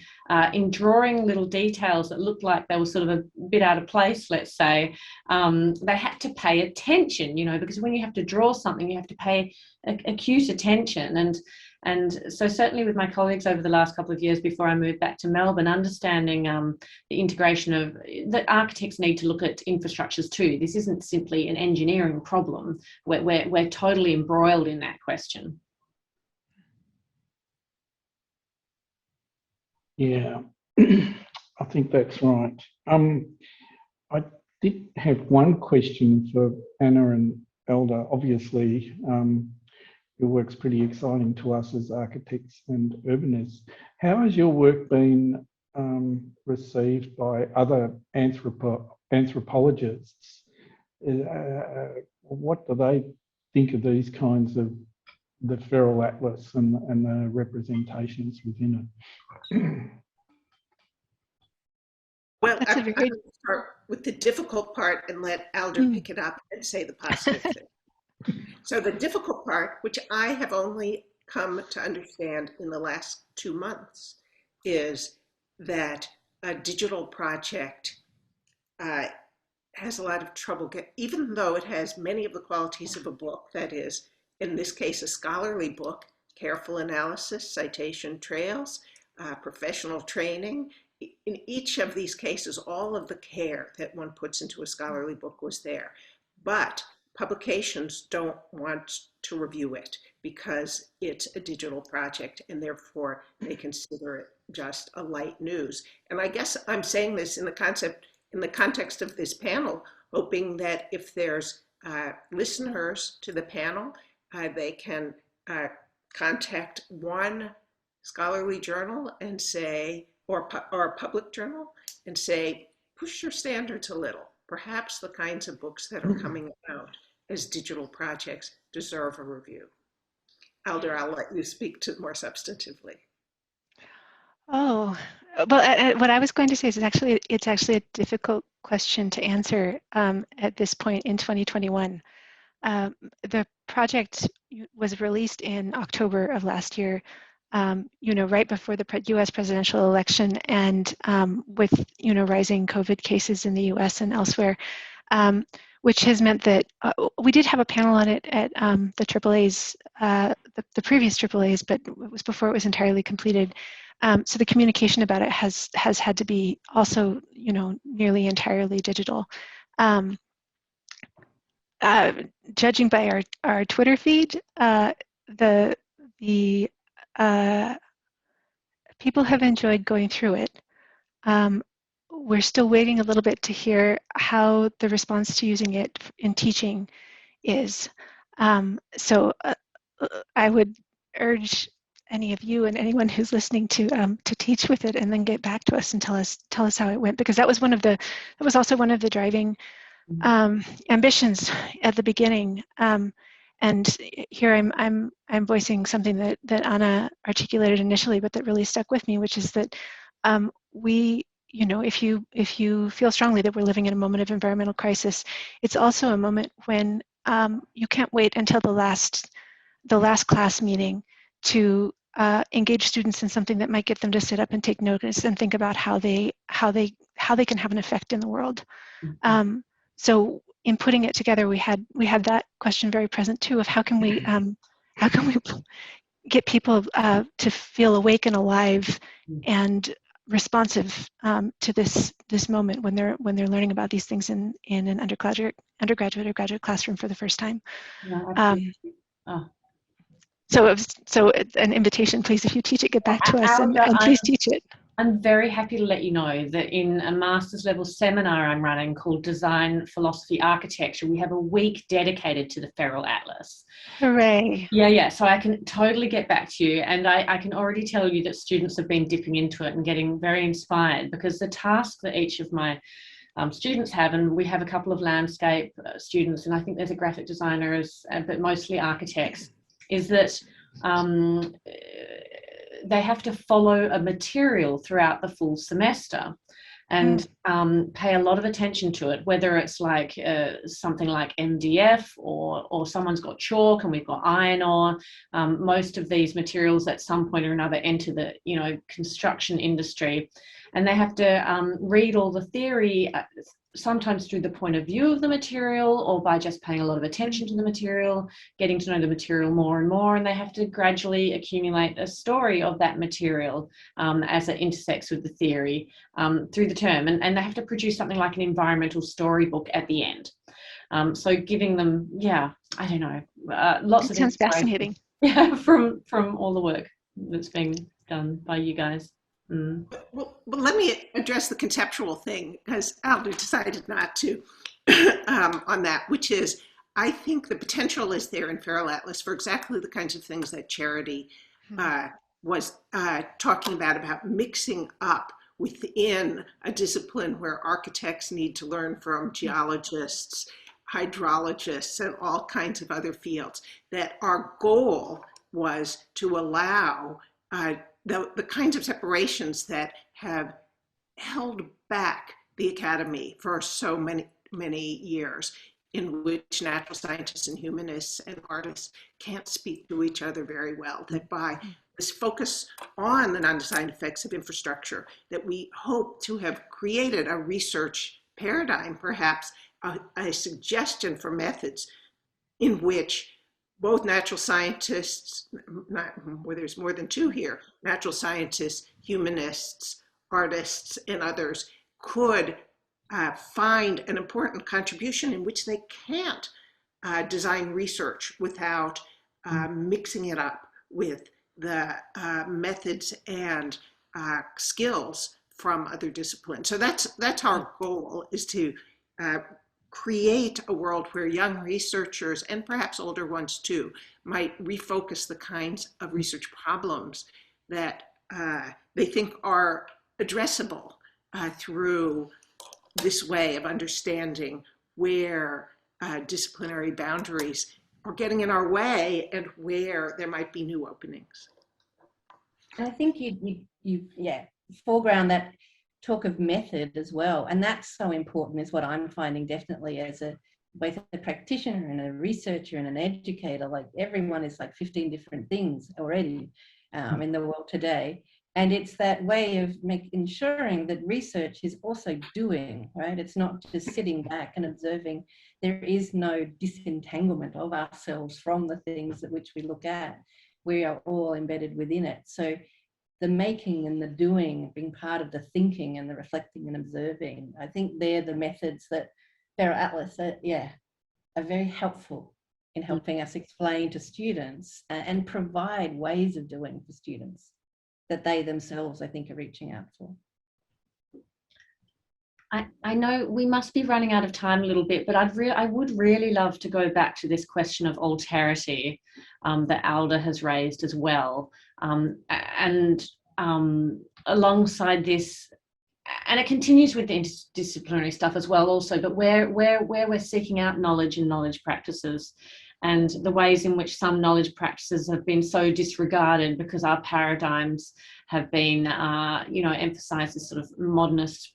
in drawing little details that looked like they were sort of a bit out of place, let's say, they had to pay attention, because when you have to draw something, you have to pay acute attention. And so certainly with my colleagues over the last couple of years before I moved back to Melbourne, understanding the integration of that architects need to look at infrastructures too. This isn't simply an engineering problem. We're totally embroiled in that question. Yeah, I think that's right. I did have one question for Anna and Alder. Obviously, your work's pretty exciting to us as architects and urbanists. How has your work been received by other anthropologists? What do they think of these kinds of the Feral Atlas and the representations within it? Well, I'm going to start with the difficult part and let Alder pick it up and say the positive thing. So the difficult part, which I have only come to understand in the last 2 months, is that a digital project has a lot of trouble, even though it has many of the qualities of a book, that is, in this case, a scholarly book, careful analysis, citation trails, professional training. In each of these cases, all of the care that one puts into a scholarly book was there. But publications don't want to review it because it's a digital project, and therefore they consider it just a light news. And I guess I'm saying this in the context of this panel, hoping that if there's listeners to the panel, they can contact one scholarly journal and say, or a public journal, and say, push your standards a little. Perhaps the kinds of books that are coming out as digital projects deserve a review. Alder, I'll let you speak to more substantively. Oh, well, what I was going to say is it's actually a difficult question to answer at this point in 2021. The project was released in October of last year. right before the U.S. presidential election, and with rising COVID cases in the U.S. and elsewhere, which has meant that we did have a panel on it at the AAA's, the previous AAA's, but it was before it was entirely completed. So the communication about it has had to be also nearly entirely digital. Judging by our Twitter feed, the people have enjoyed going through it. We're still waiting a little bit to hear how the response to using it in teaching is. So I would urge any of you and anyone who's listening to teach with it, and then get back to us and tell us how it went, because that was also one of the driving ambitions at the beginning. And here I'm voicing something that Anna articulated initially, but that really stuck with me, which is that if you feel strongly that we're living in a moment of environmental crisis, it's also a moment when you can't wait until the last class meeting to engage students in something that might get them to sit up and take notice and think about how they can have an effect in the world. So in putting it together, we had that question very present too, of how can we get people to feel awake and alive and responsive to this moment when they're learning about these things in an undergraduate or graduate classroom for the first time. No, So an invitation, please, if you teach it, get back to us, and please teach it. I'm very happy to let you know that in a master's level seminar I'm running called Design, Philosophy, Architecture, we have a week dedicated to the Feral Atlas. Hooray. Yeah, so I can totally get back to you, and I can already tell you that students have been dipping into it and getting very inspired, because the task that each of my students have, and we have a couple of landscape students, and I think there's a graphic designers, but mostly architects, is that they have to follow a material throughout the full semester and pay a lot of attention to it, whether it's like something like MDF or someone's got chalk and we've got iron ore. Most of these materials at some point or another enter the construction industry, and they have to read all the theory, sometimes through the point of view of the material, or by just paying a lot of attention to the material, getting to know the material more and more, and they have to gradually accumulate a story of that material as it intersects with the theory through the term, and they have to produce something like an environmental storybook at the end. So giving them, I don't know, lots of sounds fascinating. Yeah, from all the work that's being done by you guys. Well, let me address the conceptual thing, because Alder decided not to on that, which is, I think the potential is there in Feral Atlas for exactly the kinds of things that Charity was talking about mixing up within a discipline where architects need to learn from geologists, hydrologists, and all kinds of other fields. That our goal was to allow the kinds of separations that have held back the academy for so many years, in which natural scientists and humanists and artists can't speak to each other very well, that by this focus on the non-design effects of infrastructure, that we hope to have created a research paradigm, perhaps a suggestion for methods in which both natural scientists, where there's more than two here, natural scientists, humanists, artists, and others could find an important contribution in which they can't design research without mixing it up with the methods and skills from other disciplines. So that's our goal, is to create a world where young researchers, and perhaps older ones too, might refocus the kinds of research problems that they think are addressable through this way of understanding where disciplinary boundaries are getting in our way and where there might be new openings. And I think you foreground that talk of method as well, and that's so important, is what I'm finding definitely as both a practitioner and a researcher and an educator. Like, everyone is like 15 different things already, in the world today. And it's that way of ensuring that research is also doing, right? It's not just sitting back and observing. There is no disentanglement of ourselves from the things at which we look at. We are all embedded within it. So the making and the doing, being part of the thinking and the reflecting and observing, I think they're the methods that Feral Atlas are very helpful in helping us explain to students and provide ways of doing for students that they themselves, I think, are reaching out for. I know we must be running out of time a little bit, but I would really love to go back to this question of alterity that Alder has raised as well. And alongside this, and it continues with the interdisciplinary stuff as well also, but where we're seeking out knowledge and knowledge practices, and the ways in which some knowledge practices have been so disregarded because our paradigms have been, emphasized as sort of modernist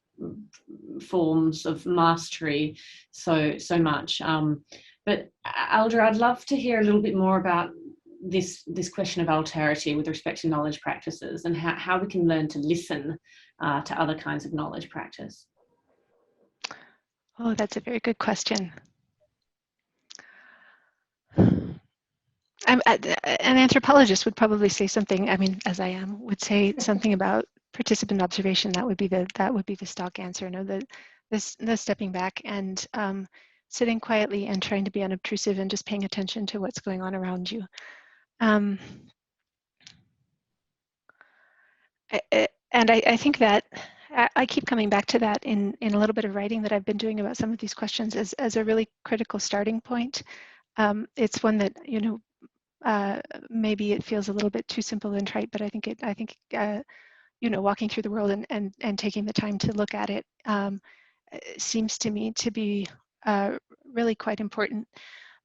forms of mastery so much. But Alder, I'd love to hear a little bit more about this question of alterity with respect to knowledge practices and how we can learn to listen to other kinds of knowledge practice. Oh, that's a very good question. An anthropologist would probably say something, I mean, as I am, would say something about participant observation. That would be the stock answer. No, the stepping back and sitting quietly and trying to be unobtrusive and just paying attention to what's going on around you. And I think that I keep coming back to that in a little bit of writing that I've been doing about some of these questions as a really critical starting point. It's one that, maybe it feels a little bit too simple and trite, but I think walking through the world and taking the time to look at it seems to me to be really quite important.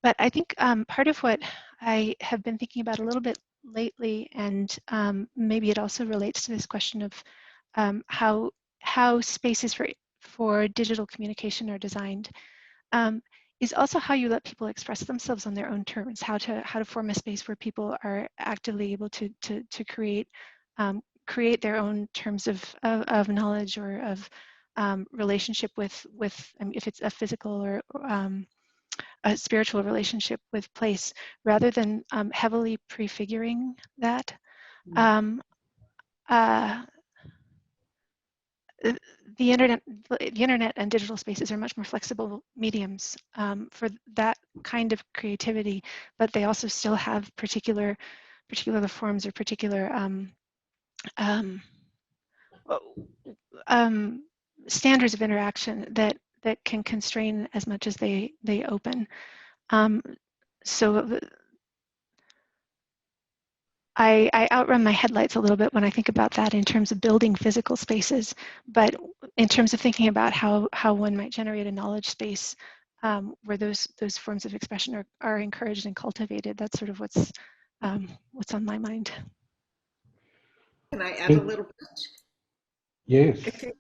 But I think part of what I have been thinking about a little bit lately, and maybe it also relates to this question of how spaces for digital communication are designed, is also how you let people express themselves on their own terms, how to form a space where people are actively able to create their own terms of knowledge or of relationship with if it's a physical or a spiritual relationship with place, rather than heavily prefiguring that. The internet and digital spaces are much more flexible mediums for that kind of creativity, but they also still have particular forms or particular standards of interaction that can constrain as much as they open. So I outrun my headlights a little bit when I think about that in terms of building physical spaces, but in terms of thinking about how one might generate a knowledge space where those forms of expression are encouraged and cultivated, that's sort of what's on my mind. Can I add a little bit? Yes. I think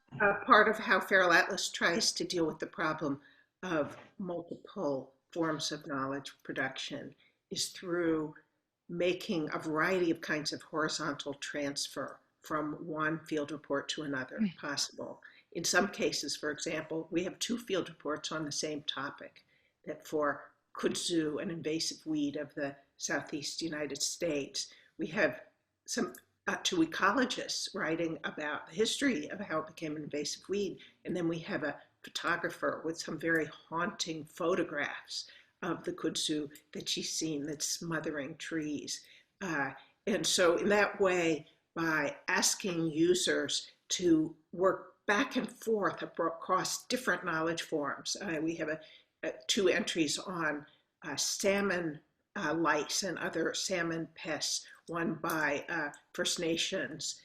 part of how Feral Atlas tries to deal with the problem of multiple forms of knowledge production is through making a variety of kinds of horizontal transfer from one field report to another possible. In some cases, for example, we have 2 field reports on the same topic, that for kudzu, an invasive weed of the Southeast United States, we have some 2 ecologists writing about the history of how it became an invasive weed, and then we have a photographer with some very haunting photographs of the kudzu that she's seen that's smothering trees. And so in that way, by asking users to work back and forth across different knowledge forms, we have 2 entries on salmon lice and other salmon pests, one by First Nations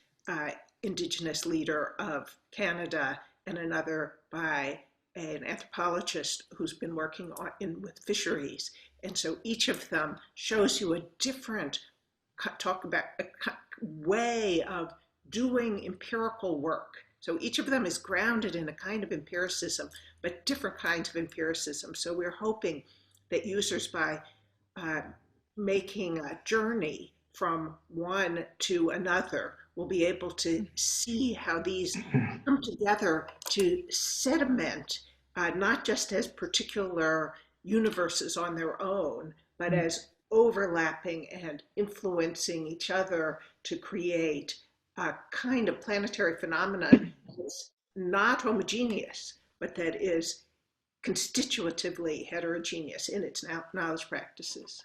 Indigenous leader of Canada, and another by an anthropologist who's been working with fisheries. And so each of them shows you a different way of doing empirical work. So each of them is grounded in a kind of empiricism, but different kinds of empiricism. So we're hoping that users, by making a journey from one to another, we'll be able to see how these come together to sediment, not just as particular universes on their own, but as overlapping and influencing each other to create a kind of planetary phenomenon that's not homogeneous, but that is constitutively heterogeneous in its knowledge practices.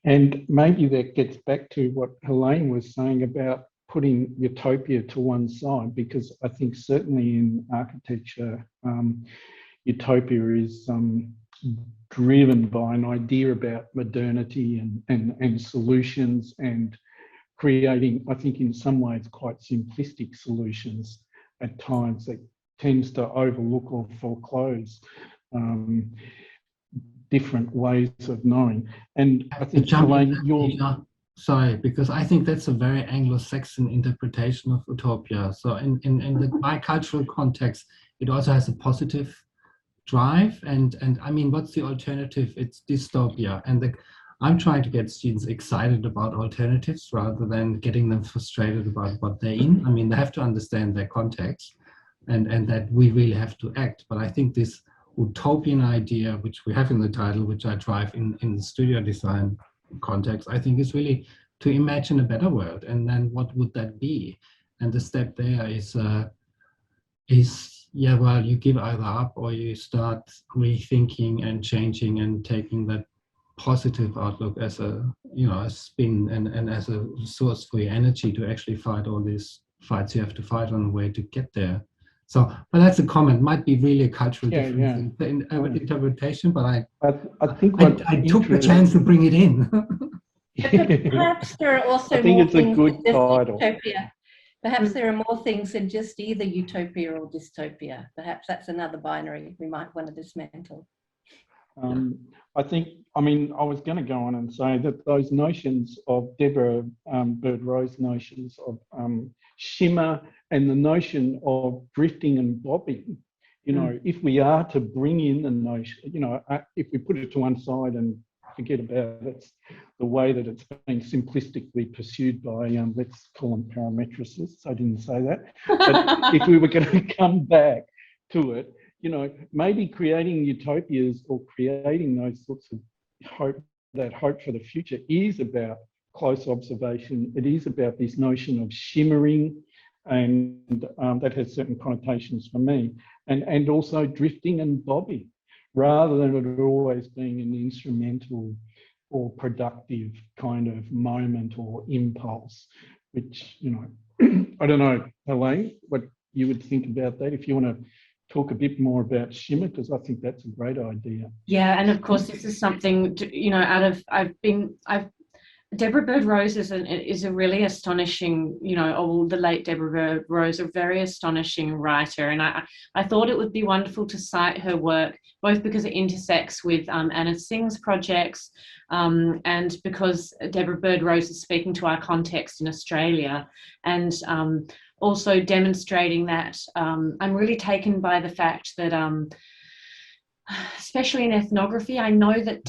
And maybe that gets back to what Hélène was saying about putting utopia to one side, because I think certainly in architecture, utopia is driven by an idea about modernity and solutions, and creating, I think in some ways, quite simplistic solutions at times that tends to overlook or foreclose different ways of knowing. And I think, Hélène, sorry, because I think that's a very Anglo-Saxon interpretation of utopia. So in the bicultural context, it also has a positive drive. And I mean, what's the alternative? It's dystopia. And I'm trying to get students excited about alternatives rather than getting them frustrated about what they're in. I mean, they have to understand their context and that we really have to act. But I think this utopian idea, which we have in the title, which I drive in the studio design context, I think is really to imagine a better world. And then what would that be? And the step there is yeah, well, you give either up or you start rethinking and changing and taking that positive outlook as a, a spin and as a source for your energy to actually fight all these fights you have to fight on the way to get there. So, but that's a comment. Might be really a cultural difference in interpretation, but I think I took the chance to bring it in. Perhaps there are also more things than just utopia. Perhaps there are more things than just either utopia or dystopia. Perhaps that's another binary we might want to dismantle. I think, I mean, I was going to go on and say that those notions of Deborah Bird-Rose notions of shimmer and the notion of drifting and bobbing, if we are to bring in the notion, if we put it to one side and forget about it, the way that it's been simplistically pursued by, let's call them parametricists, I didn't say that, but if we were going to come back to it, maybe creating utopias or creating those sorts of hope for the future is about close observation. It is about this notion of shimmering, and that has certain connotations for me, and also drifting and bobbing, rather than it always being an instrumental or productive kind of moment or impulse, which, I don't know, Hélène, what you would think about that, if you want to talk a bit more about shimmer, because I think that's a great idea. Yeah, and of course this is something, Deborah Bird-Rose is a really astonishing, the late Deborah Bird-Rose, a very astonishing writer, and I thought it would be wonderful to cite her work, both because it intersects with Anna Tsing's projects, and because Deborah Bird-Rose is speaking to our context in Australia, and also demonstrating that I'm really taken by the fact that especially in ethnography, I know that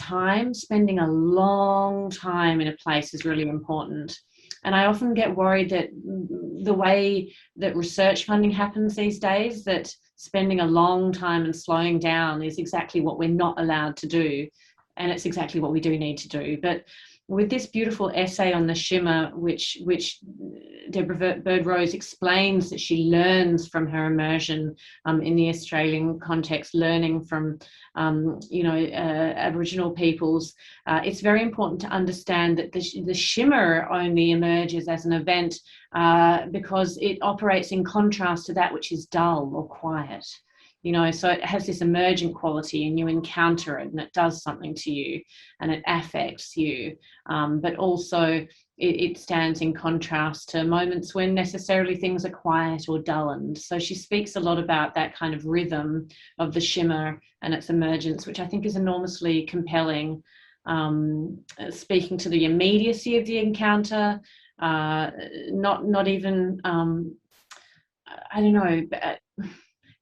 spending a long time in a place is really important. And I often get worried that the way that research funding happens these days, that spending a long time and slowing down is exactly what we're not allowed to do. And it's exactly what we do need to do. But with this beautiful essay on the shimmer, which Deborah Bird-Rose explains that she learns from her immersion in the Australian context, learning from, Aboriginal peoples, it's very important to understand that the shimmer only emerges as an event because it operates in contrast to that which is dull or quiet. So it has this emergent quality and you encounter it and it does something to you and it affects you. But also it stands in contrast to moments when necessarily things are quiet or dullened. So she speaks a lot about that kind of rhythm of the shimmer and its emergence, which I think is enormously compelling, speaking to the immediacy of the encounter, not even,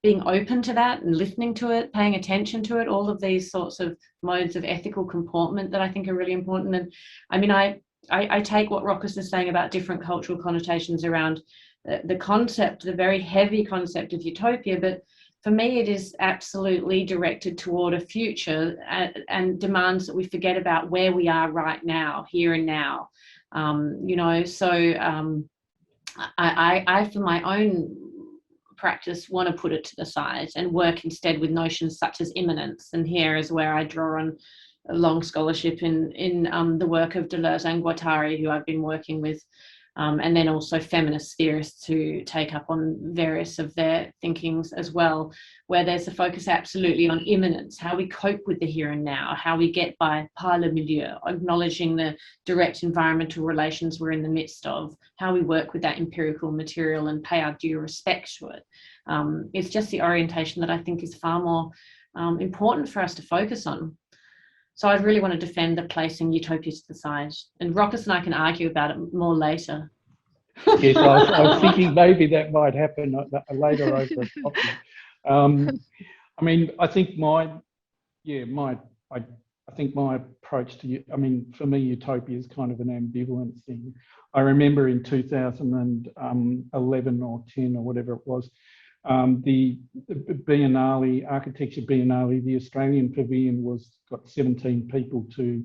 being open to that and listening to it, paying attention to it, all of these sorts of modes of ethical comportment that I think are really important. And I mean, I take what Rochus is saying about different cultural connotations around the concept, the very heavy concept of utopia, but for me it is absolutely directed toward a future and demands that we forget about where we are right now, here and now. I for my own practice want to put it to the side and work instead with notions such as immanence, and here is where I draw on a long scholarship in the work of Deleuze and Guattari, who I've been working with, and then also feminist theorists who take up on various of their thinkings as well, where there's a focus absolutely on immanence, how we cope with the here and now, how we get by par le milieu, acknowledging the direct environmental relations we're in the midst of, how we work with that empirical material and pay our due respect to it. It's just the orientation that I think is far more important for us to focus on. So I really want to defend the placing utopia to the side. And Rochus and I can argue about it more later. Yes, I was thinking maybe that might happen later over a topic. I mean, I think my approach to, I mean, for me, utopia is kind of an ambivalent thing. I remember in 2011 or 10 or whatever it was, the Biennale, Architecture Biennale, the Australian Pavilion got 17 people to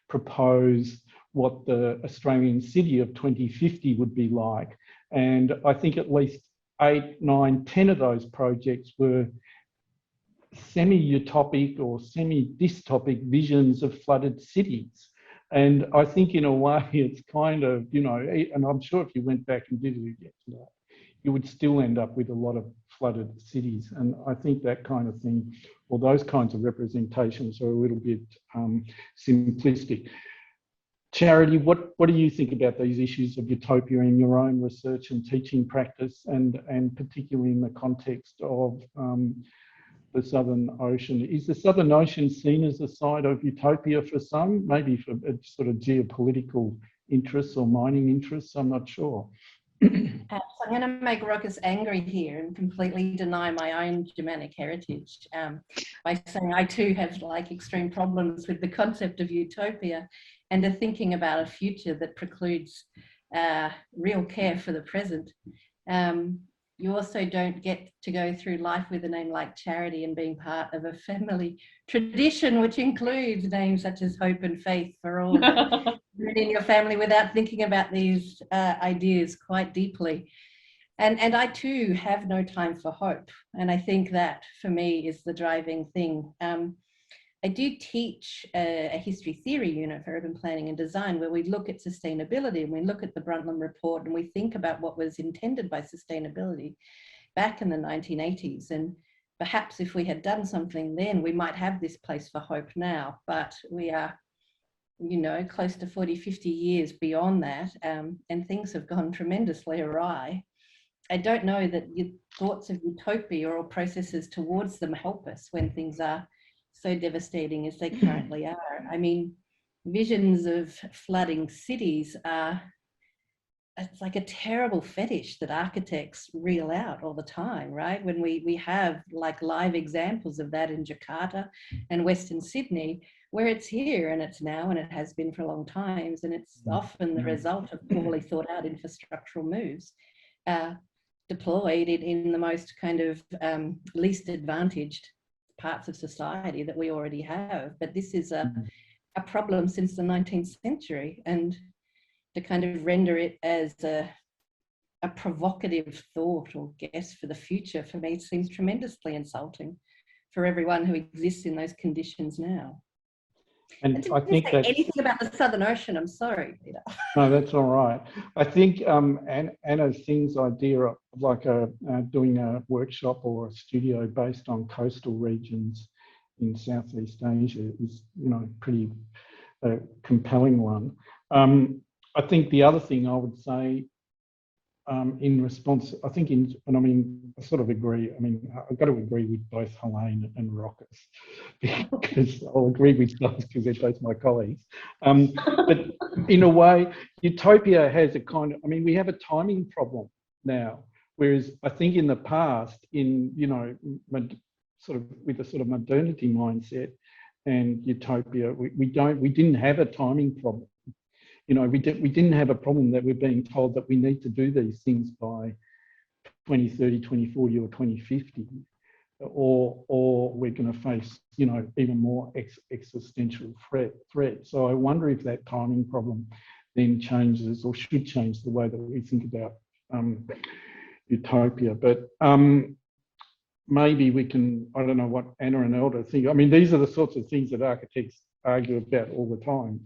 propose what the Australian city of 2050 would be like. And I think at least 8, 9, 10 of those projects were semi-utopic or semi-dystopic visions of flooded cities. And I think in a way it's kind of, you know, and I'm sure if you went back and did it again, you would still end up with a lot of flooded cities. And I think that kind of thing, or those kinds of representations are a little bit simplistic. Charity, what do you think about these issues of utopia in your own research and teaching practice, and particularly in the context of the Southern Ocean? Is the Southern Ocean seen as a site of utopia for some, maybe for sort of geopolitical interests or mining interests? I'm not sure. So I'm going to make Rochus angry here and completely deny my own Germanic heritage by saying I too have like extreme problems with the concept of utopia and are thinking about a future that precludes real care for the present. You also don't get to go through life with a name like Charity and being part of a family tradition which includes names such as Hope and Faith for all in your family without thinking about these ideas quite deeply. And I too have no time for hope. And I think that for me is the driving thing. I do teach a history theory unit for urban planning and design where we look at sustainability and we look at the Brundtland report and we think about what was intended by sustainability back in the 1980s. And perhaps if we had done something then, we might have this place for hope now, but we are, you know, close to 40, 50 years beyond that, and things have gone tremendously awry. I don't know that your thoughts of utopia or processes towards them help us when things are so devastating as they currently are. I mean, visions of flooding cities are, it's like a terrible fetish that architects reel out all the time, right? When we have like live examples of that in Jakarta and Western Sydney, where it's here and it's now and it has been for long times, and it's often the result of poorly thought out infrastructural moves deployed in the most kind of least advantaged parts of society that we already have. But this is a problem since the 19th century, and to kind of render it as a provocative thought or guess for the future, for me, it seems tremendously insulting for everyone who exists in those conditions now. And I think that anything about the Southern Ocean, I'm sorry, Peter. No, that's all right. I think Anna Tsing's idea of like doing a workshop or a studio based on coastal regions in Southeast Asia is, you know, pretty compelling one. I think the other thing I would say in response, I think and I mean, I sort of agree. I mean, I've got to agree with both Hélène and Rochus, because I'll agree with those because they're both my colleagues. But in a way, utopia has a kind of, I mean, we have a timing problem now, whereas I think in the past, in, you know, sort of with a sort of modernity mindset and utopia, we didn't have a timing problem. we didn't have a problem that we're being told that we need to do these things by 2030, 2040 or 2050, or we're going to face, even more existential threat. So I wonder if that timing problem then changes or should change the way that we think about utopia. But maybe we can, I don't know what Anna and Alder think. I mean, these are the sorts of things that architects argue about all the time.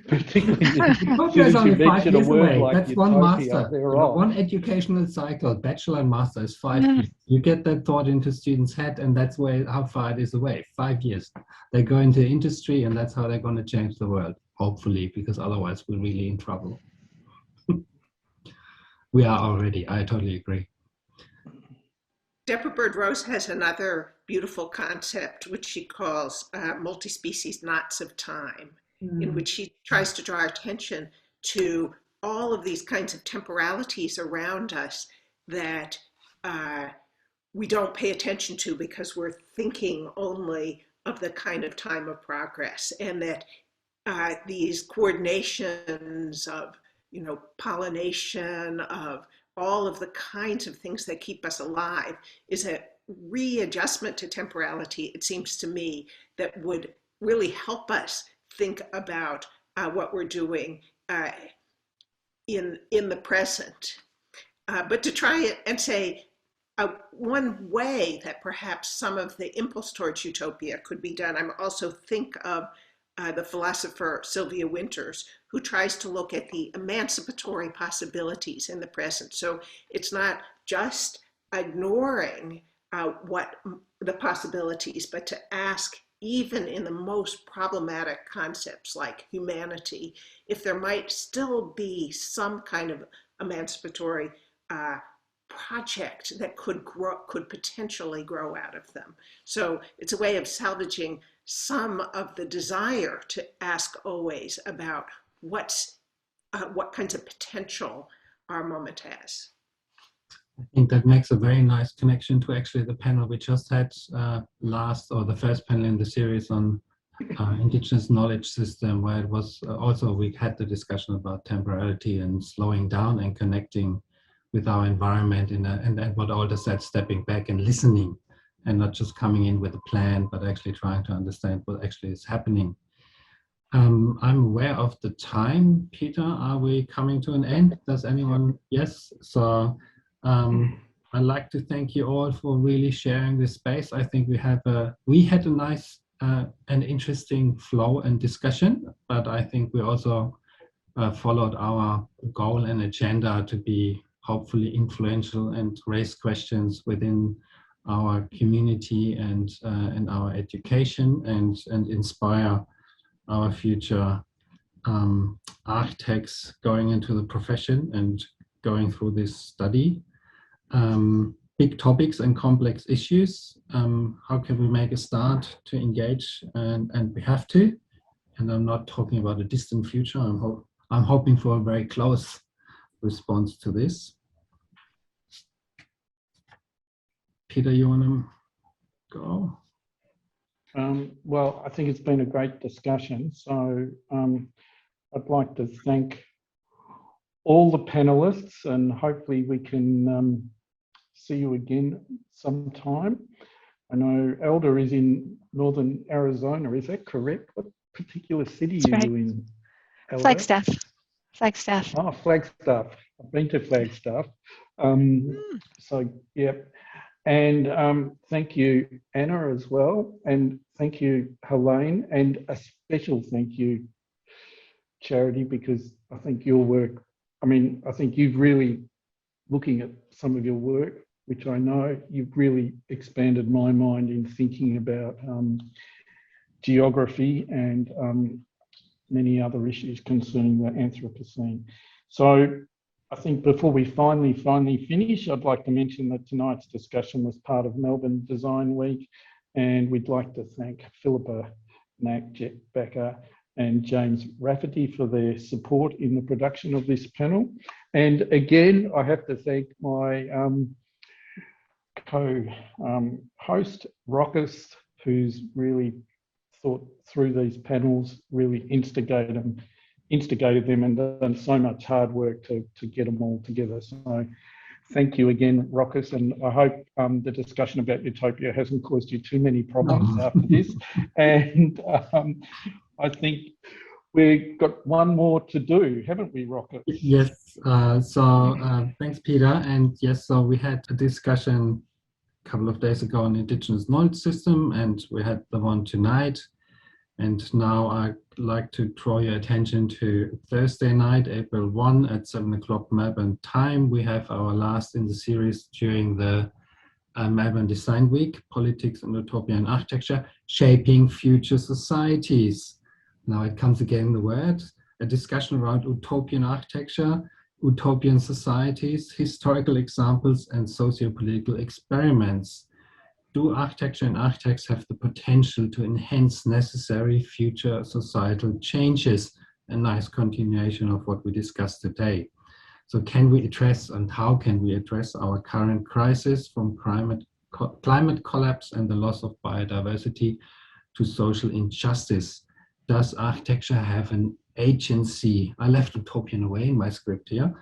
Particularly Utopia is only 5 years away. Like that's utopia, one master. Right. One educational cycle, bachelor and master, is 5 years. You get that thought into students' head, and that's how far it is away. 5 years. They go into industry, and that's how they're going to change the world, hopefully, because otherwise we're really in trouble. We are already. I totally agree. Deborah Bird-Rose has another beautiful concept, which she calls multi-species knots of time, in which she tries to draw attention to all of these kinds of temporalities around us that we don't pay attention to because we're thinking only of the kind of time of progress, and that these coordinations of, pollination, of all of the kinds of things that keep us alive is a readjustment to temporality, it seems to me, that would really help us think about what we're doing in the present. But to try it and say, one way that perhaps some of the impulse towards utopia could be done, I'm also think of the philosopher Sylvia Winters, who tries to look at the emancipatory possibilities in the present. So it's not just ignoring what the possibilities, but to ask, even in the most problematic concepts like humanity, if there might still be some kind of emancipatory project that could potentially grow out of them. So it's a way of salvaging some of the desire to ask always about what kinds of potential our moment has. I think that makes a very nice connection to actually the panel we just had the first panel in the series on Indigenous knowledge system, where it was also, we had the discussion about temporality and slowing down and connecting with our environment, and what Alder said, stepping back and listening, and not just coming in with a plan, but actually trying to understand what actually is happening. I'm aware of the time. Peter, are we coming to an end? Does anyone? Yes. So I'd like to thank you all for really sharing this space. I think we had a nice and interesting flow and discussion, but I think we also followed our goal and agenda to be hopefully influential and raise questions within our community and our education, and inspire our future architects going into the profession and going through this study. Big topics and complex issues. How can we make a start to engage? And we have to. And I'm not talking about a distant future. I'm hoping for a very close response to this. Peter, you want to go? Well, I think it's been a great discussion. So I'd like to thank all the panelists, and hopefully we can see you again sometime. I know Alder is in northern Arizona, is that correct? What particular city are you in, Alder? Flagstaff. Flagstaff. Oh, Flagstaff. I've been to Flagstaff. So, yeah. And thank you, Anna, as well. And thank you, Hélène. And a special thank you, Charity, because I think your work, I think you've really, looking at some of your work, which I know, you've really expanded my mind in thinking about geography and many other issues concerning the Anthropocene. So I think before we finally finish, I'd like to mention that tonight's discussion was part of Melbourne Design Week, and we'd like to thank Philippa Knack-Becker and James Rafferty for their support in the production of this panel. And again, I have to thank my co-host, Rochus, who's really thought through these panels, really instigated them instigated them and done so much hard work to get them all together. So thank you again, Rochus, and I hope the discussion about Utopia hasn't caused you too many problems after this. And I think we've got one more to do, haven't we, Rochus? Yes, thanks, Peter. And yes, so we had a discussion a couple of days ago on Indigenous knowledge system, and we had the one tonight. And now I'd like to draw your attention to Thursday night, April 1 at 7 o'clock Melbourne time. We have our last in the series during the Melbourne Design Week, Politics and Utopia and Architecture, Shaping Future Societies. Now it comes again, the word, a discussion around utopian architecture, utopian societies, historical examples, and socio-political experiments. Do architecture and architects have the potential to enhance necessary future societal changes? A nice continuation of what we discussed today. So can we address, and how can we address our current crisis, from climate collapse and the loss of biodiversity to social injustice? Does architecture have an agency? I left utopian away in my script here.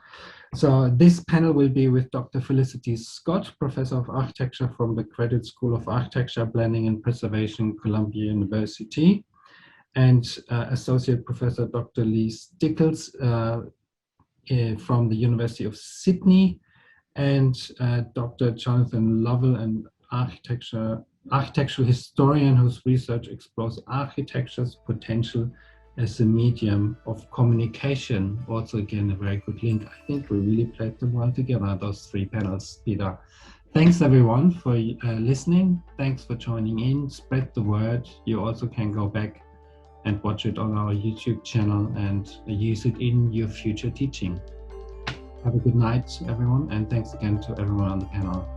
So this panel will be with Dr. Felicity Scott, Professor of Architecture from the Graduate School of Architecture, Planning and Preservation, Columbia University, and Associate Professor Dr. Lee Stickles from the University of Sydney, and Dr. Jonathan Lovell, an architectural historian whose research explores architecture's potential as a medium of communication. Also, again, a very good link. I think we really played them well together, those three panels, Peter. Thanks everyone for listening. Thanks for joining in. Spread the word. You also can go back and watch it on our YouTube channel and use it in your future teaching. Have a good night, everyone, and thanks again to everyone on the panel.